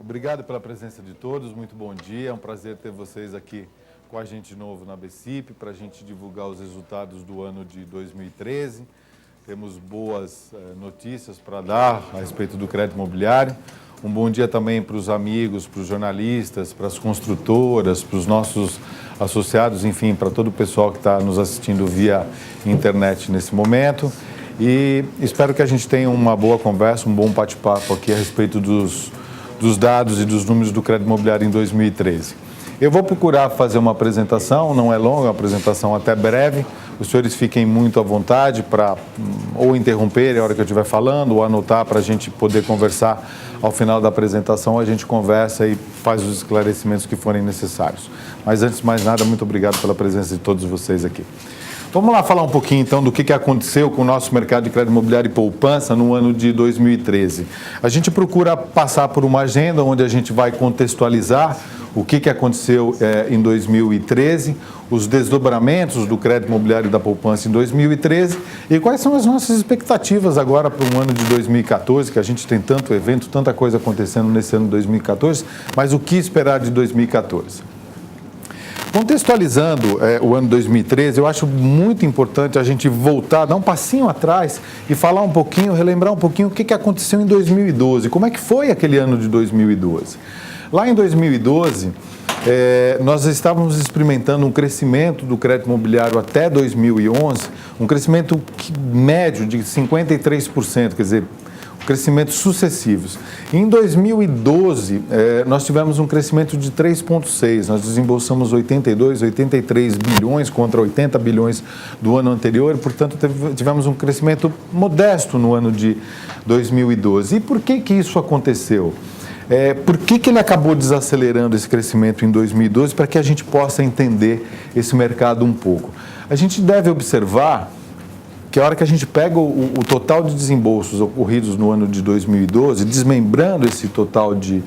Obrigado pela presença de todos, muito bom dia. É um prazer ter vocês aqui com a gente de novo na BCIP para a gente divulgar os resultados do ano de 2013. Temos boas notícias para dar a respeito do crédito imobiliário. Um bom dia também para os amigos, para os jornalistas, para as construtoras, para os nossos associados, enfim, para todo o pessoal que está nos assistindo via internet nesse momento. E espero que a gente tenha uma boa conversa, um bom bate-papo aqui a respeito dos dados e dos números do crédito imobiliário em 2013. Eu vou procurar fazer uma apresentação, não é longa, é uma apresentação até breve. Os senhores fiquem muito à vontade para ou interromper a hora que eu estiver falando, ou anotar para a gente poder conversar ao final da apresentação. A gente conversa e faz os esclarecimentos que forem necessários. Mas antes de mais nada, muito obrigado pela presença de todos vocês aqui. Vamos lá falar um pouquinho, então, do que aconteceu com o nosso mercado de crédito imobiliário e poupança no ano de 2013. A gente procura passar por uma agenda onde a gente vai contextualizar o que aconteceu em 2013, os desdobramentos do crédito imobiliário e da poupança em 2013 e quais são as nossas expectativas agora para o ano de 2014, que a gente tem tanto evento, tanta coisa acontecendo nesse ano de 2014, mas o que esperar de 2014? Contextualizando o ano 2013, eu acho muito importante a gente voltar, dar um passinho atrás e falar um pouquinho, relembrar um pouquinho o que aconteceu em 2012, como é que foi aquele ano de 2012. Lá em 2012, nós estávamos experimentando um crescimento do crédito imobiliário até 2011, um crescimento médio de 53%, quer dizer, crescimentos sucessivos. Em 2012, nós tivemos um crescimento de 3,6%. Nós desembolsamos 83 bilhões contra 80 bilhões do ano anterior. Portanto, tivemos um crescimento modesto no ano de 2012. E por que isso aconteceu? Por que ele acabou desacelerando esse crescimento em 2012 para que a gente possa entender esse mercado um pouco? A gente deve observar que a hora que a gente pega o total de desembolsos ocorridos no ano de 2012, desmembrando esse total de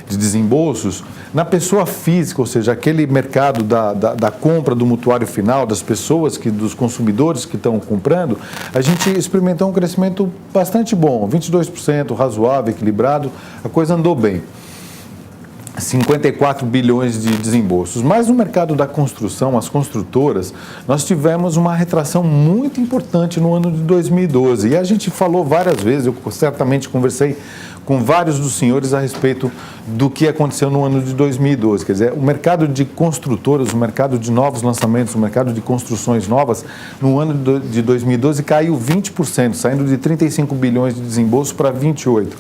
desembolsos, na pessoa física, ou seja, aquele mercado da compra do mutuário final, das pessoas, dos consumidores que estão comprando, a gente experimentou um crescimento bastante bom, 22%, razoável, equilibrado, a coisa andou bem. 54 bilhões de desembolsos. Mas no mercado da construção, as construtoras, nós tivemos uma retração muito importante no ano de 2012. E a gente falou várias vezes, eu certamente conversei com vários dos senhores a respeito do que aconteceu no ano de 2012. Quer dizer, o mercado de construtoras, o mercado de novos lançamentos, o mercado de construções novas, no ano de 2012 caiu 20%, saindo de 35 bilhões de desembolso para 28.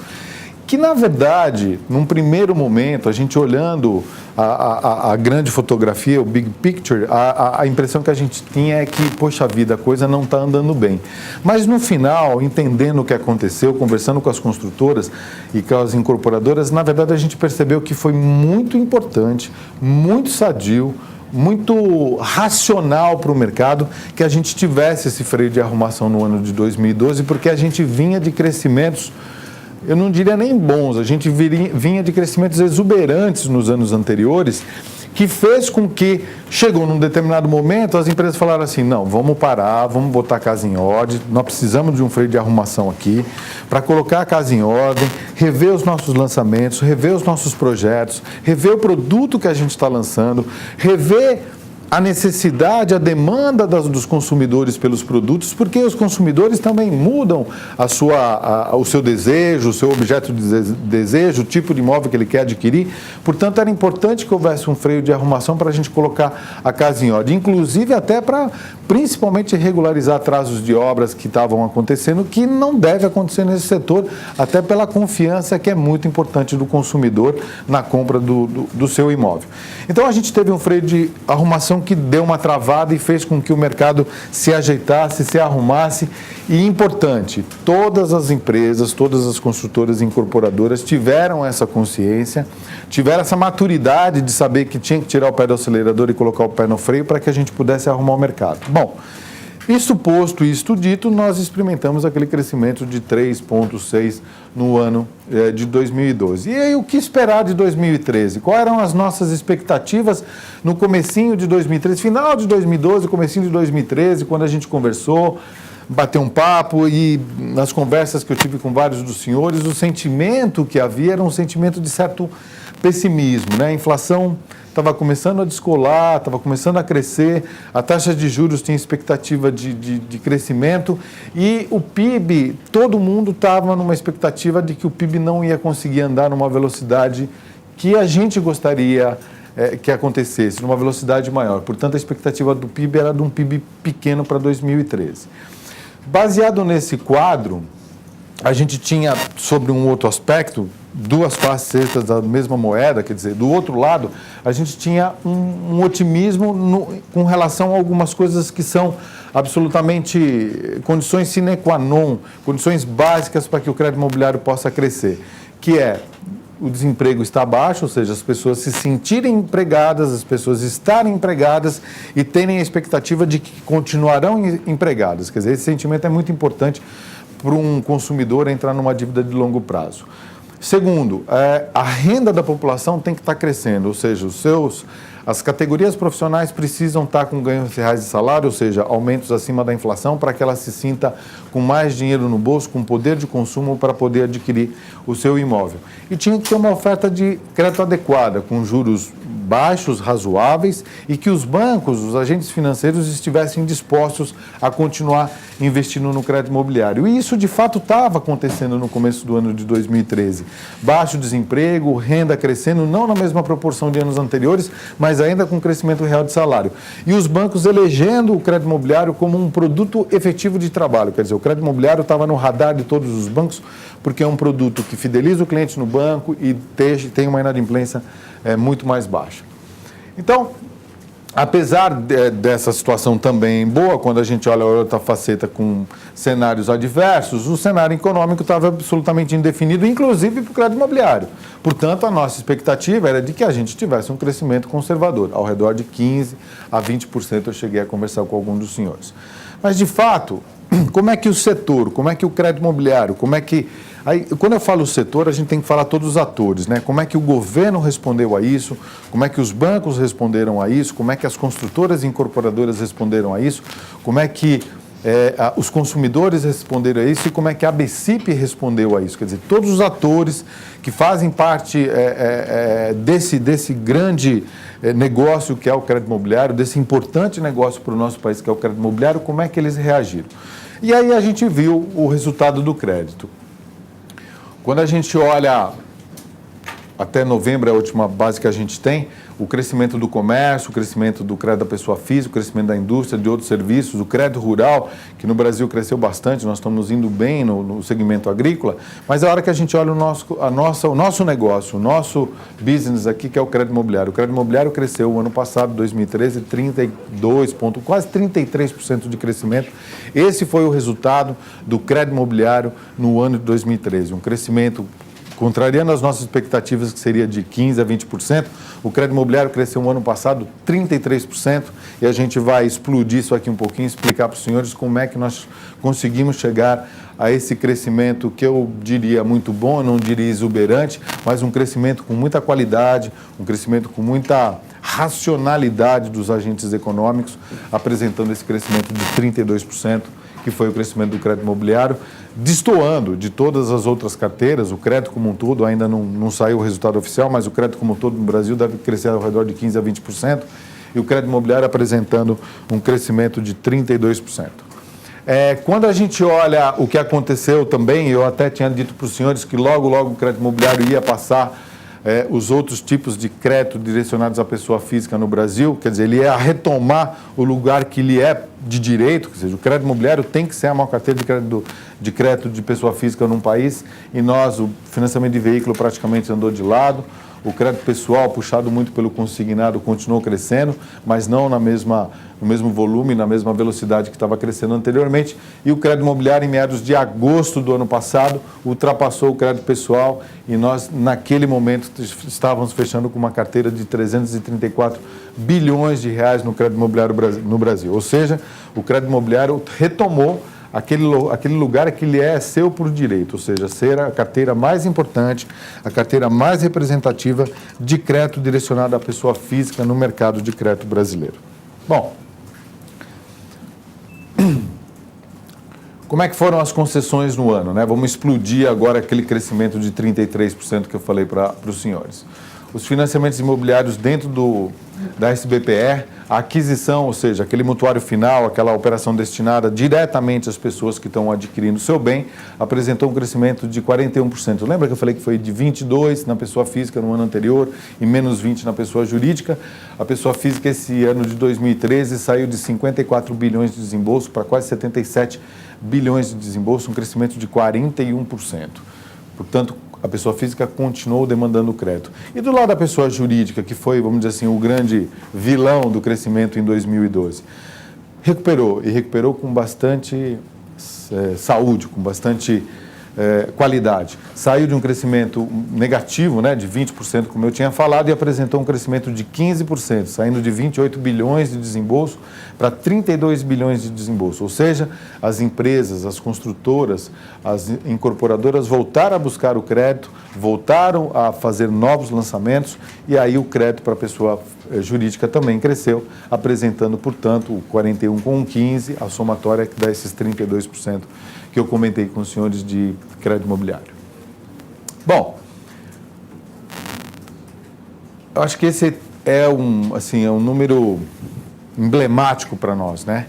Que, na verdade, num primeiro momento, a gente olhando a grande fotografia, o big picture, a impressão que a gente tinha é que, poxa vida, a coisa não está andando bem. Mas, no final, entendendo o que aconteceu, conversando com as construtoras e com as incorporadoras, na verdade, a gente percebeu que foi muito importante, muito sadio, muito racional para o mercado que a gente tivesse esse freio de arrumação no ano de 2012, porque a gente vinha de crescimentos, eu não diria nem bons, a gente vinha de crescimentos exuberantes nos anos anteriores, que fez com que, chegou num determinado momento, as empresas falaram assim, não, vamos parar, vamos botar a casa em ordem, nós precisamos de um freio de arrumação aqui, para colocar a casa em ordem, rever os nossos lançamentos, rever os nossos projetos, rever o produto que a gente está lançando, rever a necessidade, a demanda dos consumidores pelos produtos, porque os consumidores também mudam o seu desejo, o seu objeto de desejo, o tipo de imóvel que ele quer adquirir. Portanto, era importante que houvesse um freio de arrumação para a gente colocar a casa em ordem, inclusive até para, principalmente, regularizar atrasos de obras que estavam acontecendo, que não deve acontecer nesse setor, até pela confiança que é muito importante do consumidor na compra do seu imóvel. Então, a gente teve um freio de arrumação que deu uma travada e fez com que o mercado se ajeitasse, se arrumasse. E importante, todas as empresas, todas as construtoras e incorporadoras tiveram essa consciência, tiveram essa maturidade de saber que tinha que tirar o pé do acelerador e colocar o pé no freio para que a gente pudesse arrumar o mercado. Bom, isso posto, isto dito, nós experimentamos aquele crescimento de 3,6% no ano de 2012. E aí, o que esperar de 2013? Quais eram as nossas expectativas no comecinho de 2013, final de 2012, comecinho de 2013, quando a gente conversou? bater um papo e nas conversas que eu tive com vários dos senhores, o sentimento que havia era um sentimento de certo pessimismo, né? A inflação estava começando a descolar, estava começando a crescer, a taxa de juros tinha expectativa de crescimento e o PIB, todo mundo estava numa expectativa de que o PIB não ia conseguir andar numa velocidade que a gente gostaria que acontecesse, numa velocidade maior. Portanto, a expectativa do PIB era de um PIB pequeno para 2013. Baseado nesse quadro, a gente tinha, sobre um outro aspecto, duas facetas da mesma moeda, quer dizer, do outro lado, a gente tinha um otimismo com relação a algumas coisas que são absolutamente condições sine qua non, condições básicas para que o crédito imobiliário possa crescer, que é o desemprego está baixo, ou seja, as pessoas se sentirem empregadas, as pessoas estarem empregadas e terem a expectativa de que continuarão empregadas. Quer dizer, esse sentimento é muito importante para um consumidor entrar numa dívida de longo prazo. Segundo, a renda da população tem que estar crescendo, ou seja, as categorias profissionais precisam estar com ganhos reais de salário, ou seja, aumentos acima da inflação, para que ela se sinta com mais dinheiro no bolso, com poder de consumo para poder adquirir o seu imóvel. E tinha que ter uma oferta de crédito adequada, com juros baixos, razoáveis, e que os bancos, os agentes financeiros estivessem dispostos a continuar investindo no crédito imobiliário. E isso, de fato, estava acontecendo no começo do ano de 2013. Baixo desemprego, renda crescendo, não na mesma proporção de anos anteriores, mas ainda com crescimento real de salário. E os bancos elegendo o crédito imobiliário como um produto efetivo de trabalho. Quer dizer, o crédito imobiliário estava no radar de todos os bancos, porque é um produto que fideliza o cliente no banco e tem uma inadimplência muito mais baixa. Então, apesar dessa situação também boa, quando a gente olha a outra faceta com cenários adversos, o cenário econômico estava absolutamente indefinido, inclusive para o crédito imobiliário. Portanto, a nossa expectativa era de que a gente tivesse um crescimento conservador, ao redor de 15% a 20%, eu cheguei a conversar com alguns dos senhores. Mas, de fato, como é que o setor, como é que o crédito imobiliário, como é que... Aí, quando eu falo setor, a gente tem que falar todos os atores, né? Como é que o governo respondeu a isso, como é que os bancos responderam a isso, como é que as construtoras e incorporadoras responderam a isso, como é que os consumidores responderam a isso e como é que a ABCIP respondeu a isso. Quer dizer, todos os atores que fazem parte desse grande negócio que é o crédito imobiliário, desse importante negócio para o nosso país que é o crédito imobiliário, como é que eles reagiram. E aí a gente viu o resultado do crédito. Quando a gente olha, até novembro é a última base que a gente tem, o crescimento do comércio, o crescimento do crédito da pessoa física, o crescimento da indústria, de outros serviços, o crédito rural, que no Brasil cresceu bastante, nós estamos indo bem no segmento agrícola, mas a hora que a gente olha o nosso negócio, o nosso business aqui, que é o crédito imobiliário. O crédito imobiliário cresceu o ano passado, 2013, 32 pontos, quase 33% de crescimento. Esse foi o resultado do crédito imobiliário no ano de 2013, um crescimento contrariando as nossas expectativas, que seria de 15% a 20%, o crédito imobiliário cresceu no ano passado 33%, e a gente vai explodir isso aqui um pouquinho, explicar para os senhores como é que nós conseguimos chegar a esse crescimento que eu diria muito bom, eu não diria exuberante, mas um crescimento com muita qualidade, um crescimento com muita racionalidade dos agentes econômicos, apresentando esse crescimento de 32%, que foi o crescimento do crédito imobiliário, destoando de todas as outras carteiras. O crédito como um todo, ainda não saiu o resultado oficial, mas o crédito como um todo no Brasil deve crescer ao redor de 15% a 20%, e o crédito imobiliário apresentando um crescimento de 32%. Quando a gente olha o que aconteceu também, eu até tinha dito para os senhores que logo o crédito imobiliário ia passar os outros tipos de crédito direcionados à pessoa física no Brasil, quer dizer, ele ia retomar o lugar que ele é de direito, ou seja, o crédito imobiliário tem que ser a maior carteira de crédito de pessoa física num país, e o financiamento de veículo praticamente andou de lado. O crédito pessoal, puxado muito pelo consignado, continuou crescendo, mas não no mesmo volume, na mesma velocidade que estava crescendo anteriormente. E o crédito imobiliário, em meados de agosto do ano passado, ultrapassou o crédito pessoal, e nós, naquele momento, estávamos fechando com uma carteira de 334 bilhões de reais no crédito imobiliário no Brasil. Ou seja, o crédito imobiliário retomou aquele lugar que ele é seu por direito, ou seja, ser a carteira mais importante, a carteira mais representativa de crédito direcionado à pessoa física no mercado de crédito brasileiro. Bom, Como é que foram as concessões no ano, né? Vamos explodir agora aquele crescimento de 33% que eu falei para os senhores. Os financiamentos imobiliários dentro da SBPE, a aquisição, ou seja, aquele mutuário final, aquela operação destinada diretamente às pessoas que estão adquirindo o seu bem, apresentou um crescimento de 41%. Lembra que eu falei que foi de 22% na pessoa física no ano anterior e menos 20% na pessoa jurídica? A pessoa física esse ano de 2013 saiu de 54 bilhões de desembolso para quase 77 bilhões de desembolso, um crescimento de 41%. Portanto, a pessoa física continuou demandando crédito. E do lado da pessoa jurídica, que foi, vamos dizer assim, o grande vilão do crescimento em 2012, recuperou com bastante saúde, com bastante qualidade. Saiu de um crescimento negativo, né, de 20%, como eu tinha falado, e apresentou um crescimento de 15%, saindo de 28 bilhões de desembolso para 32 bilhões de desembolso. Ou seja, as empresas, as construtoras, as incorporadoras voltaram a buscar o crédito, voltaram a fazer novos lançamentos e aí o crédito para a pessoa jurídica também cresceu, apresentando, portanto, o 41 com 15, a somatória que dá esses 32% que eu comentei com os senhores de crédito imobiliário. Bom, eu acho que esse é um número emblemático para nós, né?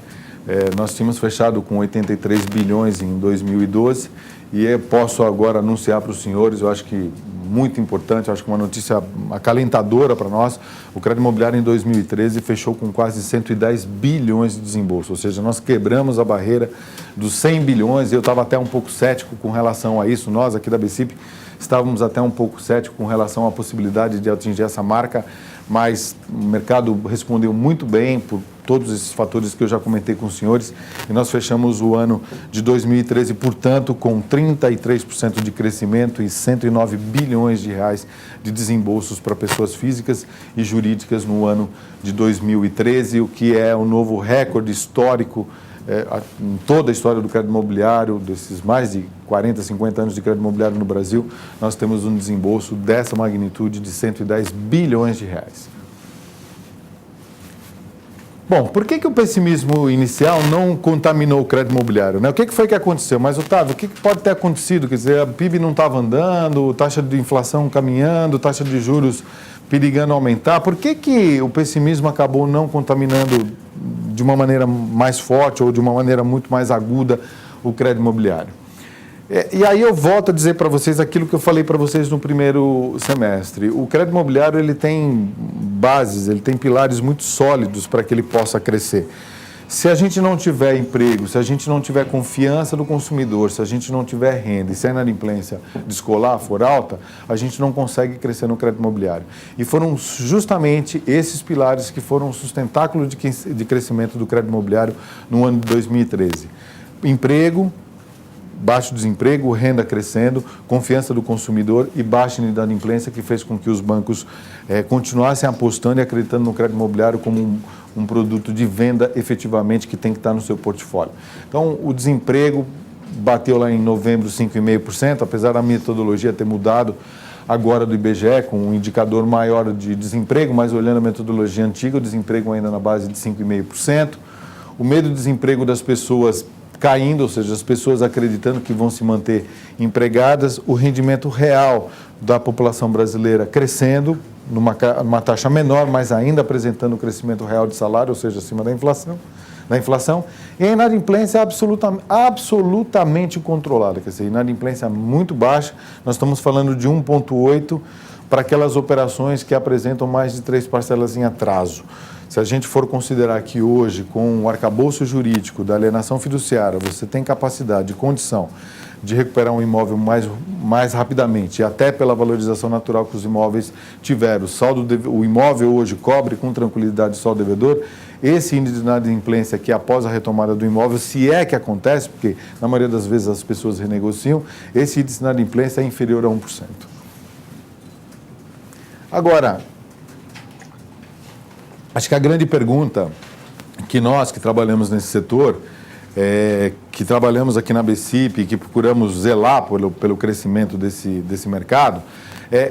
Nós tínhamos fechado com 83 bilhões em 2012 e eu posso agora anunciar para os senhores, eu acho que muito importante, eu acho que uma notícia acalentadora para nós, o crédito imobiliário em 2013 fechou com quase 110 bilhões de desembolso, ou seja, nós quebramos a barreira dos 100 bilhões, eu estava até um pouco cético com relação a isso, nós aqui da BCIP estávamos até um pouco céticos com relação à possibilidade de atingir essa marca, mas o mercado respondeu muito bem por todos esses fatores que eu já comentei com os senhores e nós fechamos o ano de 2013, portanto, com 33% de crescimento e 109 bilhões de reais de desembolsos para pessoas físicas e jurídicas no ano de 2013, o que é um novo recorde histórico em toda a história do crédito imobiliário, desses mais de 40, 50 anos de crédito imobiliário no Brasil, nós temos um desembolso dessa magnitude de 110 bilhões de reais. Bom, por que o pessimismo inicial não contaminou o crédito imobiliário, né? O que foi que aconteceu? Mas, Otávio, o que pode ter acontecido? Quer dizer, a PIB não estava andando, taxa de inflação caminhando, taxa de juros perigando aumentar. Por que o pessimismo acabou não contaminando de uma maneira mais forte ou de uma maneira muito mais aguda o crédito imobiliário? E aí eu volto a dizer para vocês aquilo que eu falei para vocês no primeiro semestre. O crédito imobiliário ele tem bases, ele tem pilares muito sólidos para que ele possa crescer. Se a gente não tiver emprego, se a gente não tiver confiança do consumidor, se a gente não tiver renda e se a inadimplência descolar, for alta, a gente não consegue crescer no crédito imobiliário. E foram justamente esses pilares que foram o sustentáculo de crescimento do crédito imobiliário no ano de 2013. Emprego, baixo desemprego, renda crescendo, confiança do consumidor e baixa inadimplência, que fez com que os bancos continuassem apostando e acreditando no crédito imobiliário como um produto de venda efetivamente que tem que estar no seu portfólio. Então, o desemprego bateu lá em novembro 5,5%, apesar da metodologia ter mudado agora do IBGE, com um indicador maior de desemprego, mas olhando a metodologia antiga, o desemprego ainda na base de 5,5%. O medo do desemprego das pessoas caindo, ou seja, as pessoas acreditando que vão se manter empregadas, o rendimento real da população brasileira crescendo, numa taxa menor, mas ainda apresentando o crescimento real de salário, ou seja, acima da inflação, e a inadimplência absolutamente controlada, quer dizer, inadimplência muito baixa, nós estamos falando de 1,8 para aquelas operações que apresentam mais de 3 parcelas em atraso. Se a gente for considerar que hoje, com o arcabouço jurídico da alienação fiduciária, você tem capacidade e condição de recuperar um imóvel mais rapidamente, e até pela valorização natural que os imóveis tiveram, o imóvel hoje cobre com tranquilidade só o devedor, esse índice de inadimplência que após a retomada do imóvel, se é que acontece, porque na maioria das vezes as pessoas renegociam, esse índice de inadimplência é inferior a 1%. Agora, acho que a grande pergunta que nós que trabalhamos nesse setor, que trabalhamos aqui na BCIP, que procuramos zelar pelo crescimento desse mercado,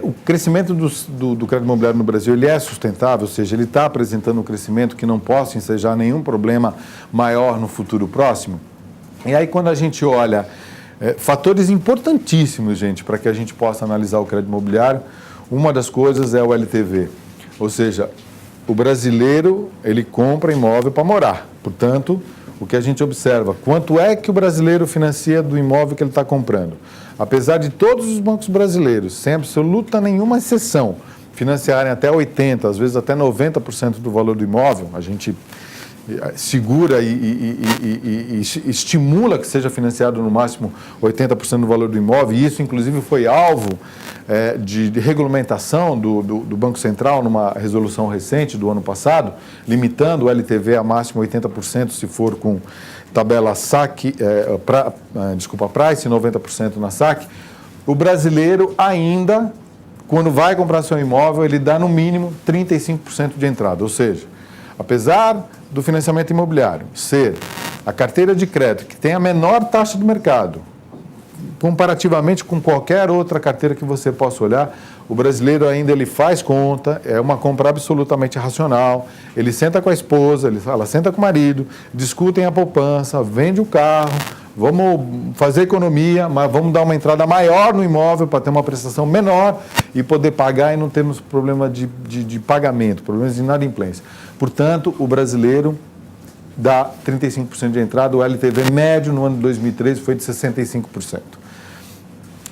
o crescimento do crédito imobiliário no Brasil ele é sustentável, ou seja, ele está apresentando um crescimento que não possa ensejar nenhum problema maior no futuro próximo? E aí, quando a gente olha fatores importantíssimos, gente, para que a gente possa analisar o crédito imobiliário, uma das coisas é o LTV. Ou seja, o brasileiro, ele compra imóvel para morar. Portanto, o que a gente observa, quanto é que o brasileiro financia do imóvel que ele está comprando? Apesar de todos os bancos brasileiros, sem absoluta nenhuma exceção, financiarem até 80%, às vezes até 90% do valor do imóvel, a gente segura e estimula que seja financiado no máximo 80% do valor do imóvel, e isso inclusive foi alvo de regulamentação do Banco Central numa resolução recente do ano passado, limitando o LTV a máximo 80% se for com tabela saque, Price, 90% na saque. O brasileiro ainda, quando vai comprar seu imóvel, ele dá no mínimo 35% de entrada, ou seja, apesar do financiamento imobiliário ser a carteira de crédito que tem a menor taxa do mercado, comparativamente com qualquer outra carteira que você possa olhar, o brasileiro ainda ele faz conta, é uma compra absolutamente racional, ele senta com a esposa, ela senta com o marido, discutem a poupança, vende o carro, vamos fazer economia, mas vamos dar uma entrada maior no imóvel para ter uma prestação menor e poder pagar e não termos problema de pagamento, problemas de inadimplência. Portanto, o brasileiro dá 35% de entrada, o LTV médio no ano de 2013 foi de 65%.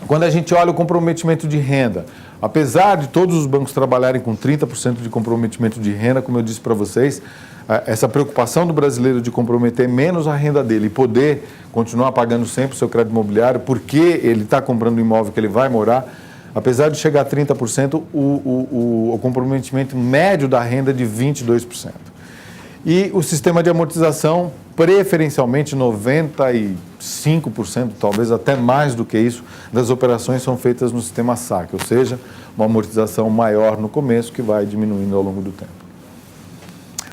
Quando a gente olha o comprometimento de renda, apesar de todos os bancos trabalharem com 30% de comprometimento de renda, como eu disse para vocês, essa preocupação do brasileiro de comprometer menos a renda dele e poder continuar pagando sempre o seu crédito imobiliário, porque ele está comprando um imóvel que ele vai morar, apesar de chegar a 30%, o comprometimento médio da renda é de 22%. E o sistema de amortização, preferencialmente 95%, talvez até mais do que isso, das operações são feitas no sistema saque, ou seja, uma amortização maior no começo que vai diminuindo ao longo do tempo.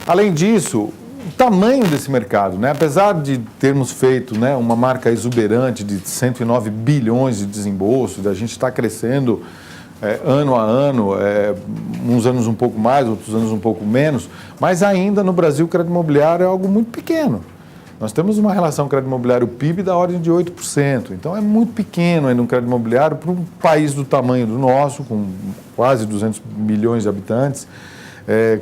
Além disso, o tamanho desse mercado, né? Apesar de termos feito, né, uma marca exuberante de 109 bilhões de desembolso, a gente está crescendo ano a ano, uns anos um pouco mais, outros anos um pouco menos, mas ainda no Brasil o crédito imobiliário é algo muito pequeno. Nós temos uma relação crédito imobiliário-PIB da ordem de 8%, então é muito pequeno ainda um crédito imobiliário para um país do tamanho do nosso, com quase 200 milhões de habitantes,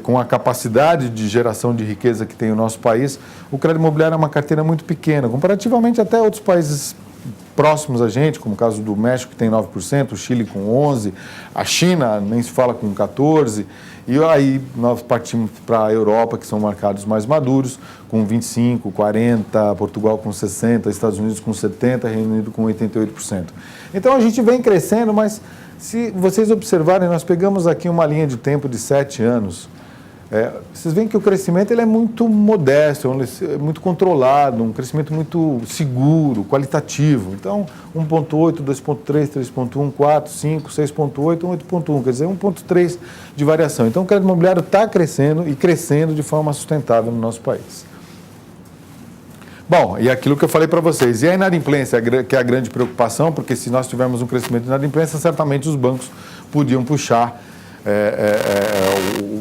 com a capacidade de geração de riqueza que tem o nosso país. O crédito imobiliário é uma carteira muito pequena, comparativamente até outros países próximos a gente, como o caso do México, que tem 9%, o Chile com 11%, a China nem se fala com 14%, e aí nós partimos para a Europa, que são mercados mais maduros, com 25%, 40%, Portugal com 60%, Estados Unidos com 70%, Reino Unido com 88%. Então a gente vem crescendo, mas se vocês observarem, nós pegamos aqui uma linha de tempo de 7 anos, vocês veem que o crescimento ele é muito modesto, é muito controlado, um crescimento muito seguro, qualitativo. Então, 1,8, 2,3, 3,1, 4, 5, 6,8, 8,1, quer dizer, 1,3 de variação. Então, o crédito imobiliário está crescendo e crescendo de forma sustentável no nosso país. Bom, e aquilo que eu falei para vocês, e a inadimplência, que é a grande preocupação, porque se nós tivermos um crescimento de inadimplência, certamente os bancos podiam puxar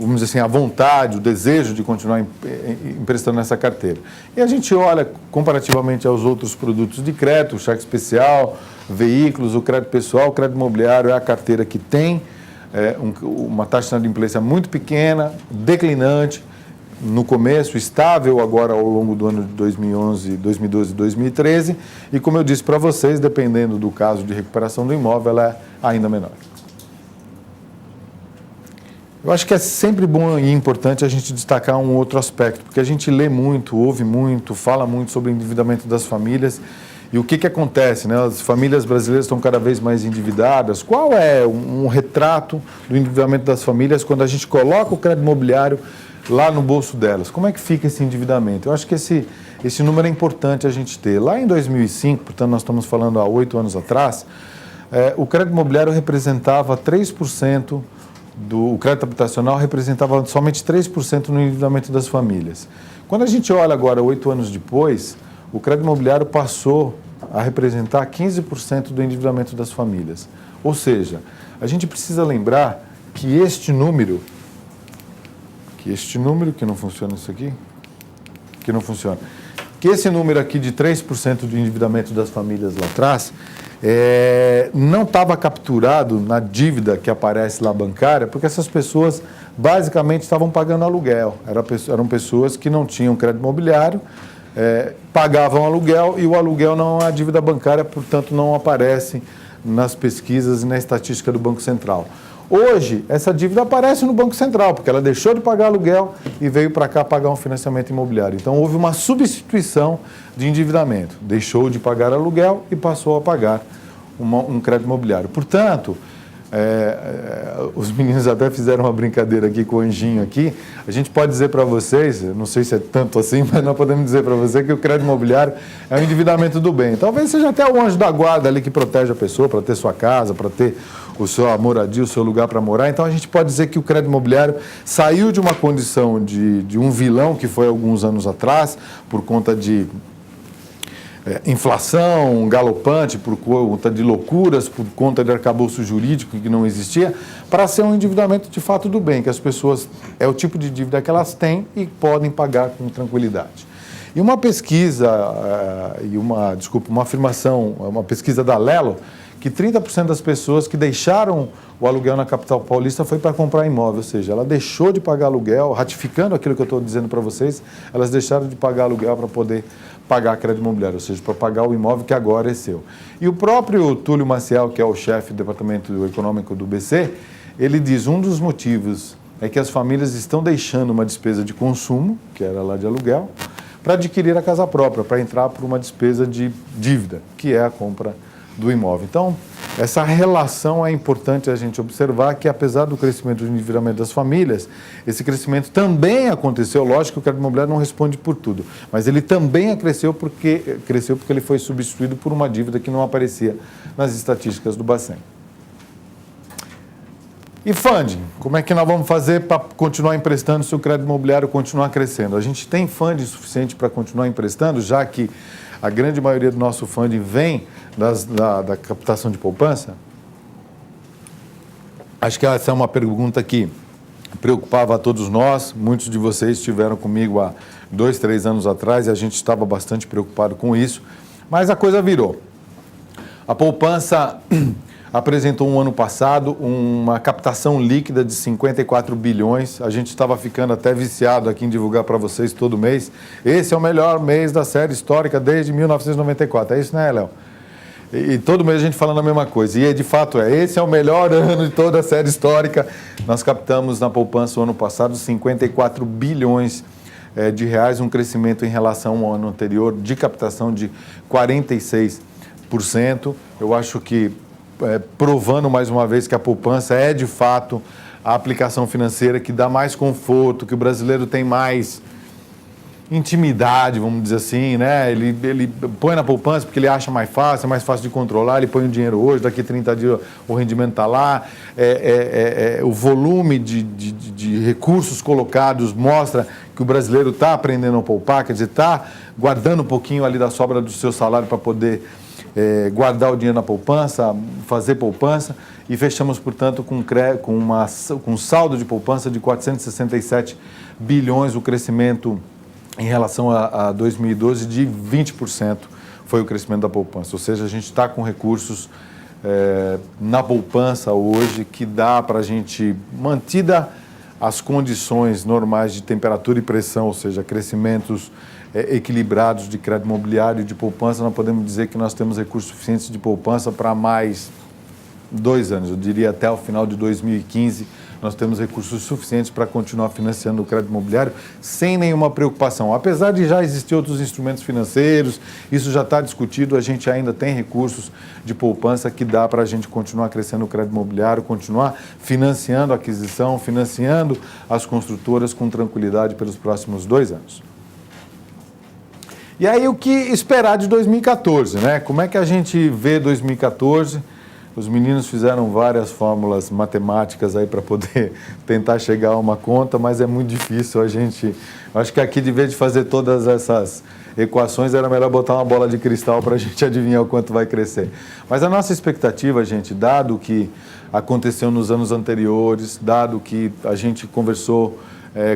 vamos dizer assim, a vontade, o desejo de continuar emprestando essa carteira. E a gente olha, comparativamente aos outros produtos de crédito, o cheque especial, veículos, o crédito pessoal, o crédito imobiliário é a carteira que tem uma taxa de inadimplência muito pequena, declinante, no começo, estável agora ao longo do ano de 2011, 2012 e 2013, e como eu disse para vocês, dependendo do caso de recuperação do imóvel, ela é ainda menor. Eu acho que é sempre bom e importante a gente destacar um outro aspecto, porque a gente lê muito, ouve muito, fala muito sobre o endividamento das famílias e o que acontece, né? As famílias brasileiras estão cada vez mais endividadas. Qual é um retrato do endividamento das famílias quando a gente coloca o crédito imobiliário lá no bolso delas? Como é que fica esse endividamento? Eu acho que esse número é importante a gente ter. Lá em 2005, portanto nós estamos falando há 8 anos atrás, o crédito imobiliário representava 3%, o crédito habitacional representava somente 3% no endividamento das famílias. Quando a gente olha agora, 8 anos depois, o crédito imobiliário passou a representar 15% do endividamento das famílias. Ou seja, a gente precisa lembrar que este número, que não funciona isso aqui, que não funciona, que esse número aqui de 3% do endividamento das famílias lá atrás não estava capturado na dívida que aparece lá bancária, porque essas pessoas basicamente estavam pagando aluguel. Eram pessoas que não tinham crédito imobiliário, pagavam aluguel e o aluguel não é a dívida bancária, portanto não aparece nas pesquisas e na estatística do Banco Central. Hoje, essa dívida aparece no Banco Central, porque ela deixou de pagar aluguel e veio para cá pagar um financiamento imobiliário. Então, houve uma substituição de endividamento. Deixou de pagar aluguel e passou a pagar um crédito imobiliário. Portanto, os meninos até fizeram uma brincadeira aqui com o anjinho aqui. A gente pode dizer para vocês, não sei se é tanto assim, mas nós podemos dizer para você que o crédito imobiliário é o endividamento do bem. Talvez seja até o anjo da guarda ali que protege a pessoa para ter sua casa, para ter a moradia, o seu lugar para morar. Então a gente pode dizer que o crédito imobiliário saiu de uma condição de um vilão que foi alguns anos atrás, por conta de inflação galopante, por conta de loucuras, por conta de arcabouço jurídico que não existia, para ser um endividamento de fato do bem, que as pessoas, é o tipo de dívida que elas têm e podem pagar com tranquilidade. E uma pesquisa, uma afirmação, uma pesquisa da Lelo, que 30% das pessoas que deixaram o aluguel na capital paulista foi para comprar imóvel, ou seja, ela deixou de pagar aluguel, ratificando aquilo que eu estou dizendo para vocês, elas deixaram de pagar aluguel para poder pagar crédito imobiliário, ou seja, para pagar o imóvel que agora é seu. E o próprio Túlio Maciel, que é o chefe do Departamento Econômico do BC, ele diz, um dos motivos é que as famílias estão deixando uma despesa de consumo, que era lá de aluguel, para adquirir a casa própria, para entrar por uma despesa de dívida, que é a compra do imóvel. Então, essa relação é importante a gente observar que, apesar do crescimento do endividamento das famílias, esse crescimento também aconteceu, lógico que o crédito imobiliário não responde por tudo, mas ele também cresceu porque ele foi substituído por uma dívida que não aparecia nas estatísticas do Bacen. E funding, como é que nós vamos fazer para continuar emprestando se o crédito imobiliário continuar crescendo? A gente tem funding suficiente para continuar emprestando, já que a grande maioria do nosso funding vem da captação de poupança? Acho que essa é uma pergunta que preocupava a todos nós. Muitos de vocês estiveram comigo há 2, 3 anos atrás e a gente estava bastante preocupado com isso, mas a coisa virou. A poupança apresentou um ano passado uma captação líquida de 54 bilhões. A gente estava ficando até viciado aqui em divulgar para vocês todo mês. Esse é o melhor mês da série histórica desde 1994. É isso, né, Léo? E todo mês a gente falando a mesma coisa. E de fato esse é o melhor ano de toda a série histórica. Nós captamos na poupança o ano passado 54 bilhões de reais, um crescimento em relação ao ano anterior de captação de 46%. Eu acho que provando mais uma vez que a poupança é de fato a aplicação financeira que dá mais conforto, que o brasileiro tem mais intimidade, vamos dizer assim, né? Ele põe na poupança porque ele acha mais fácil, é mais fácil de controlar, ele põe o dinheiro hoje, daqui a 30 dias o rendimento está lá, o volume de recursos colocados mostra que o brasileiro está aprendendo a poupar, quer dizer, está guardando um pouquinho ali da sobra do seu salário para poder guardar o dinheiro na poupança, fazer poupança, e fechamos, portanto, com um saldo de poupança de 467 bilhões, o crescimento em relação a 2012 de 20% foi o crescimento da poupança. Ou seja, a gente está com recursos na poupança hoje que dá para a gente, mantida as condições normais de temperatura e pressão, ou seja, crescimentos equilibrados de crédito imobiliário e de poupança, nós podemos dizer que nós temos recursos suficientes de poupança para mais 2 anos. Eu diria até o final de 2015, nós temos recursos suficientes para continuar financiando o crédito imobiliário sem nenhuma preocupação. Apesar de já existir outros instrumentos financeiros, isso já está discutido, a gente ainda tem recursos de poupança que dá para a gente continuar crescendo o crédito imobiliário, continuar financiando a aquisição, financiando as construtoras com tranquilidade pelos próximos 2 anos. E aí, o que esperar de 2014, né? Como é que a gente vê 2014? Os meninos fizeram várias fórmulas matemáticas aí para poder tentar chegar a uma conta, mas é muito difícil. Acho que aqui, de vez de fazer todas essas equações, era melhor botar uma bola de cristal para a gente adivinhar o quanto vai crescer. Mas a nossa expectativa, gente, dado o que aconteceu nos anos anteriores, dado que a gente conversou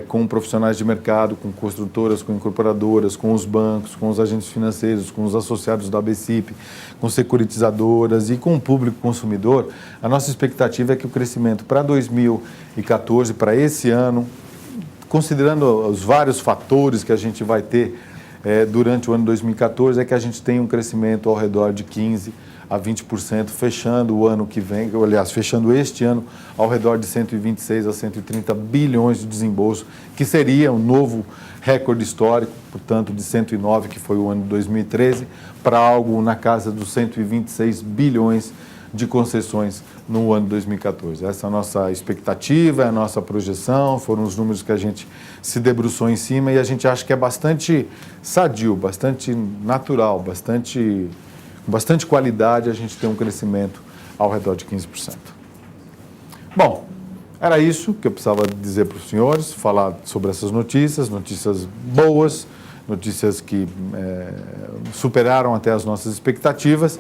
com profissionais de mercado, com construtoras, com incorporadoras, com os bancos, com os agentes financeiros, com os associados da ABCIP, com securitizadoras e com o público consumidor, a nossa expectativa é que o crescimento para 2014, para esse ano, considerando os vários fatores que a gente vai ter durante o ano 2014, é que a gente tenha um crescimento ao redor de 15% a 20%, fechando o ano que vem, aliás, fechando este ano, ao redor de 126 a 130 bilhões de desembolso, que seria um novo recorde histórico, portanto, de 109, que foi o ano de 2013, para algo na casa dos 126 bilhões de concessões no ano de 2014. Essa é a nossa expectativa, é a nossa projeção, foram os números que a gente se debruçou em cima e a gente acha que é bastante sadio, bastante natural, bastante qualidade a gente ter um crescimento ao redor de 15%. Bom, era isso que eu precisava dizer para os senhores, falar sobre essas notícias boas, notícias que superaram até as nossas expectativas.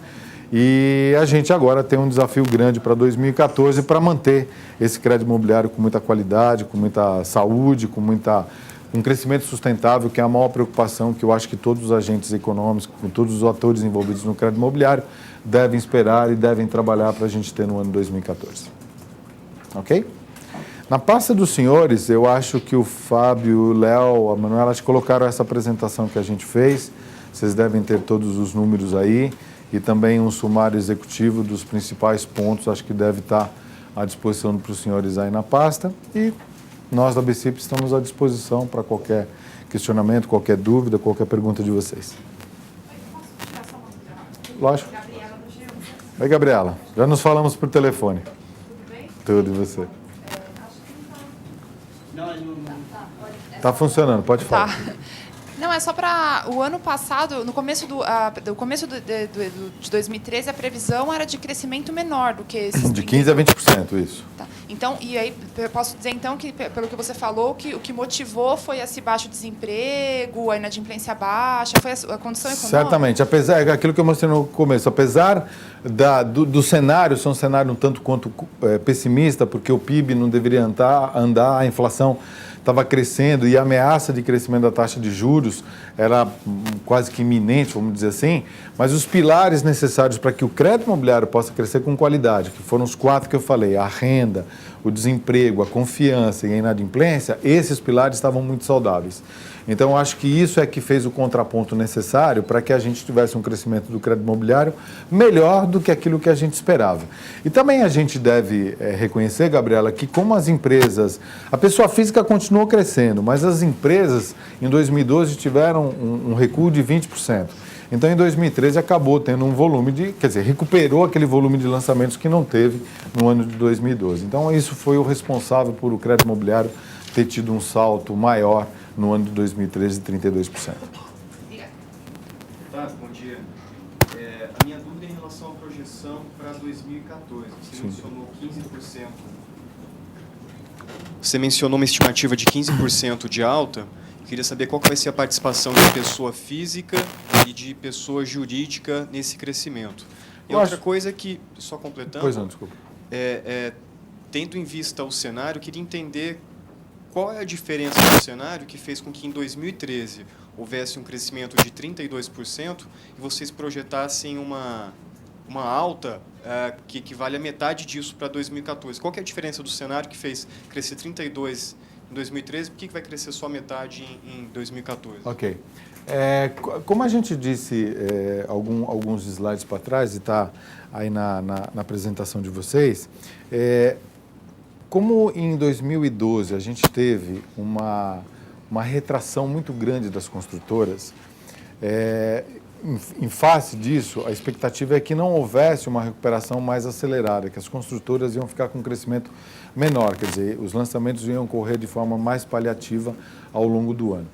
E a gente agora tem um desafio grande para 2014 para manter esse crédito imobiliário com muita qualidade, com muita saúde, com um crescimento sustentável, que é a maior preocupação que eu acho que todos os agentes econômicos, com todos os atores envolvidos no crédito imobiliário, devem esperar e devem trabalhar para a gente ter no ano 2014. Ok? Na pasta dos senhores, eu acho que o Fábio, o Léo, a Manuela, acho que colocaram essa apresentação que a gente fez. Vocês devem ter todos os números aí e também um sumário executivo dos principais pontos, acho que deve estar à disposição para os senhores aí na pasta. E nós da ABCIP estamos à disposição para qualquer questionamento, qualquer dúvida, qualquer pergunta de vocês. Lógico. Oi, Gabriela. Já nos falamos por telefone. Tudo bem? Tudo, e você? Acho que não. Está funcionando, pode falar. Tá. Não, é só para o ano passado, no começo de 2013, a previsão era de crescimento menor do que esse. De 15% a 20%, isso. Tá. Então, e aí eu posso dizer então que, pelo que você falou, que o que motivou foi esse baixo desemprego, a inadimplência baixa, foi a condição econômica? Certamente, apesar aquilo que eu mostrei no começo, apesar do cenário ser um cenário um tanto quanto pessimista, porque o PIB não deveria andar, a inflação estava crescendo e a ameaça de crescimento da taxa de juros era quase que iminente, vamos dizer assim, mas os pilares necessários para que o crédito imobiliário possa crescer com qualidade, que foram os 4 que eu falei, a renda, o desemprego, a confiança e a inadimplência, esses pilares estavam muito saudáveis. Então, eu acho que isso é que fez o contraponto necessário para que a gente tivesse um crescimento do crédito imobiliário melhor do que aquilo que a gente esperava. E também a gente deve reconhecer, Gabriela, que como as empresas, a pessoa física continuou crescendo, mas as empresas em 2012 tiveram um recuo de 20%. Então, em 2013, acabou tendo um volume recuperou aquele volume de lançamentos que não teve no ano de 2012. Então, isso foi o responsável por o crédito imobiliário ter tido um salto maior no ano de 2013, 32%. Tá, bom dia. A minha dúvida é em relação à projeção para 2014. Você mencionou 15%. Você mencionou uma estimativa de 15% de alta. Queria saber qual que vai ser a participação de pessoa física e de pessoa jurídica nesse crescimento. E outra coisa que, só completando, Pois não, desculpa. Tendo em vista o cenário, queria entender qual é a diferença do cenário que fez com que em 2013 houvesse um crescimento de 32% e vocês projetassem uma alta que equivale a metade disso para 2014. Qual que é a diferença do cenário que fez crescer 32% em 2013, por que vai crescer só metade em 2014? Ok. Como a gente disse alguns slides para trás, e está aí na apresentação de vocês, como em 2012 a gente teve uma retração muito grande das construtoras, em face disso, a expectativa é que não houvesse uma recuperação mais acelerada, que as construtoras iam ficar com um crescimento menor, quer dizer, os lançamentos iam ocorrer de forma mais paliativa ao longo do ano.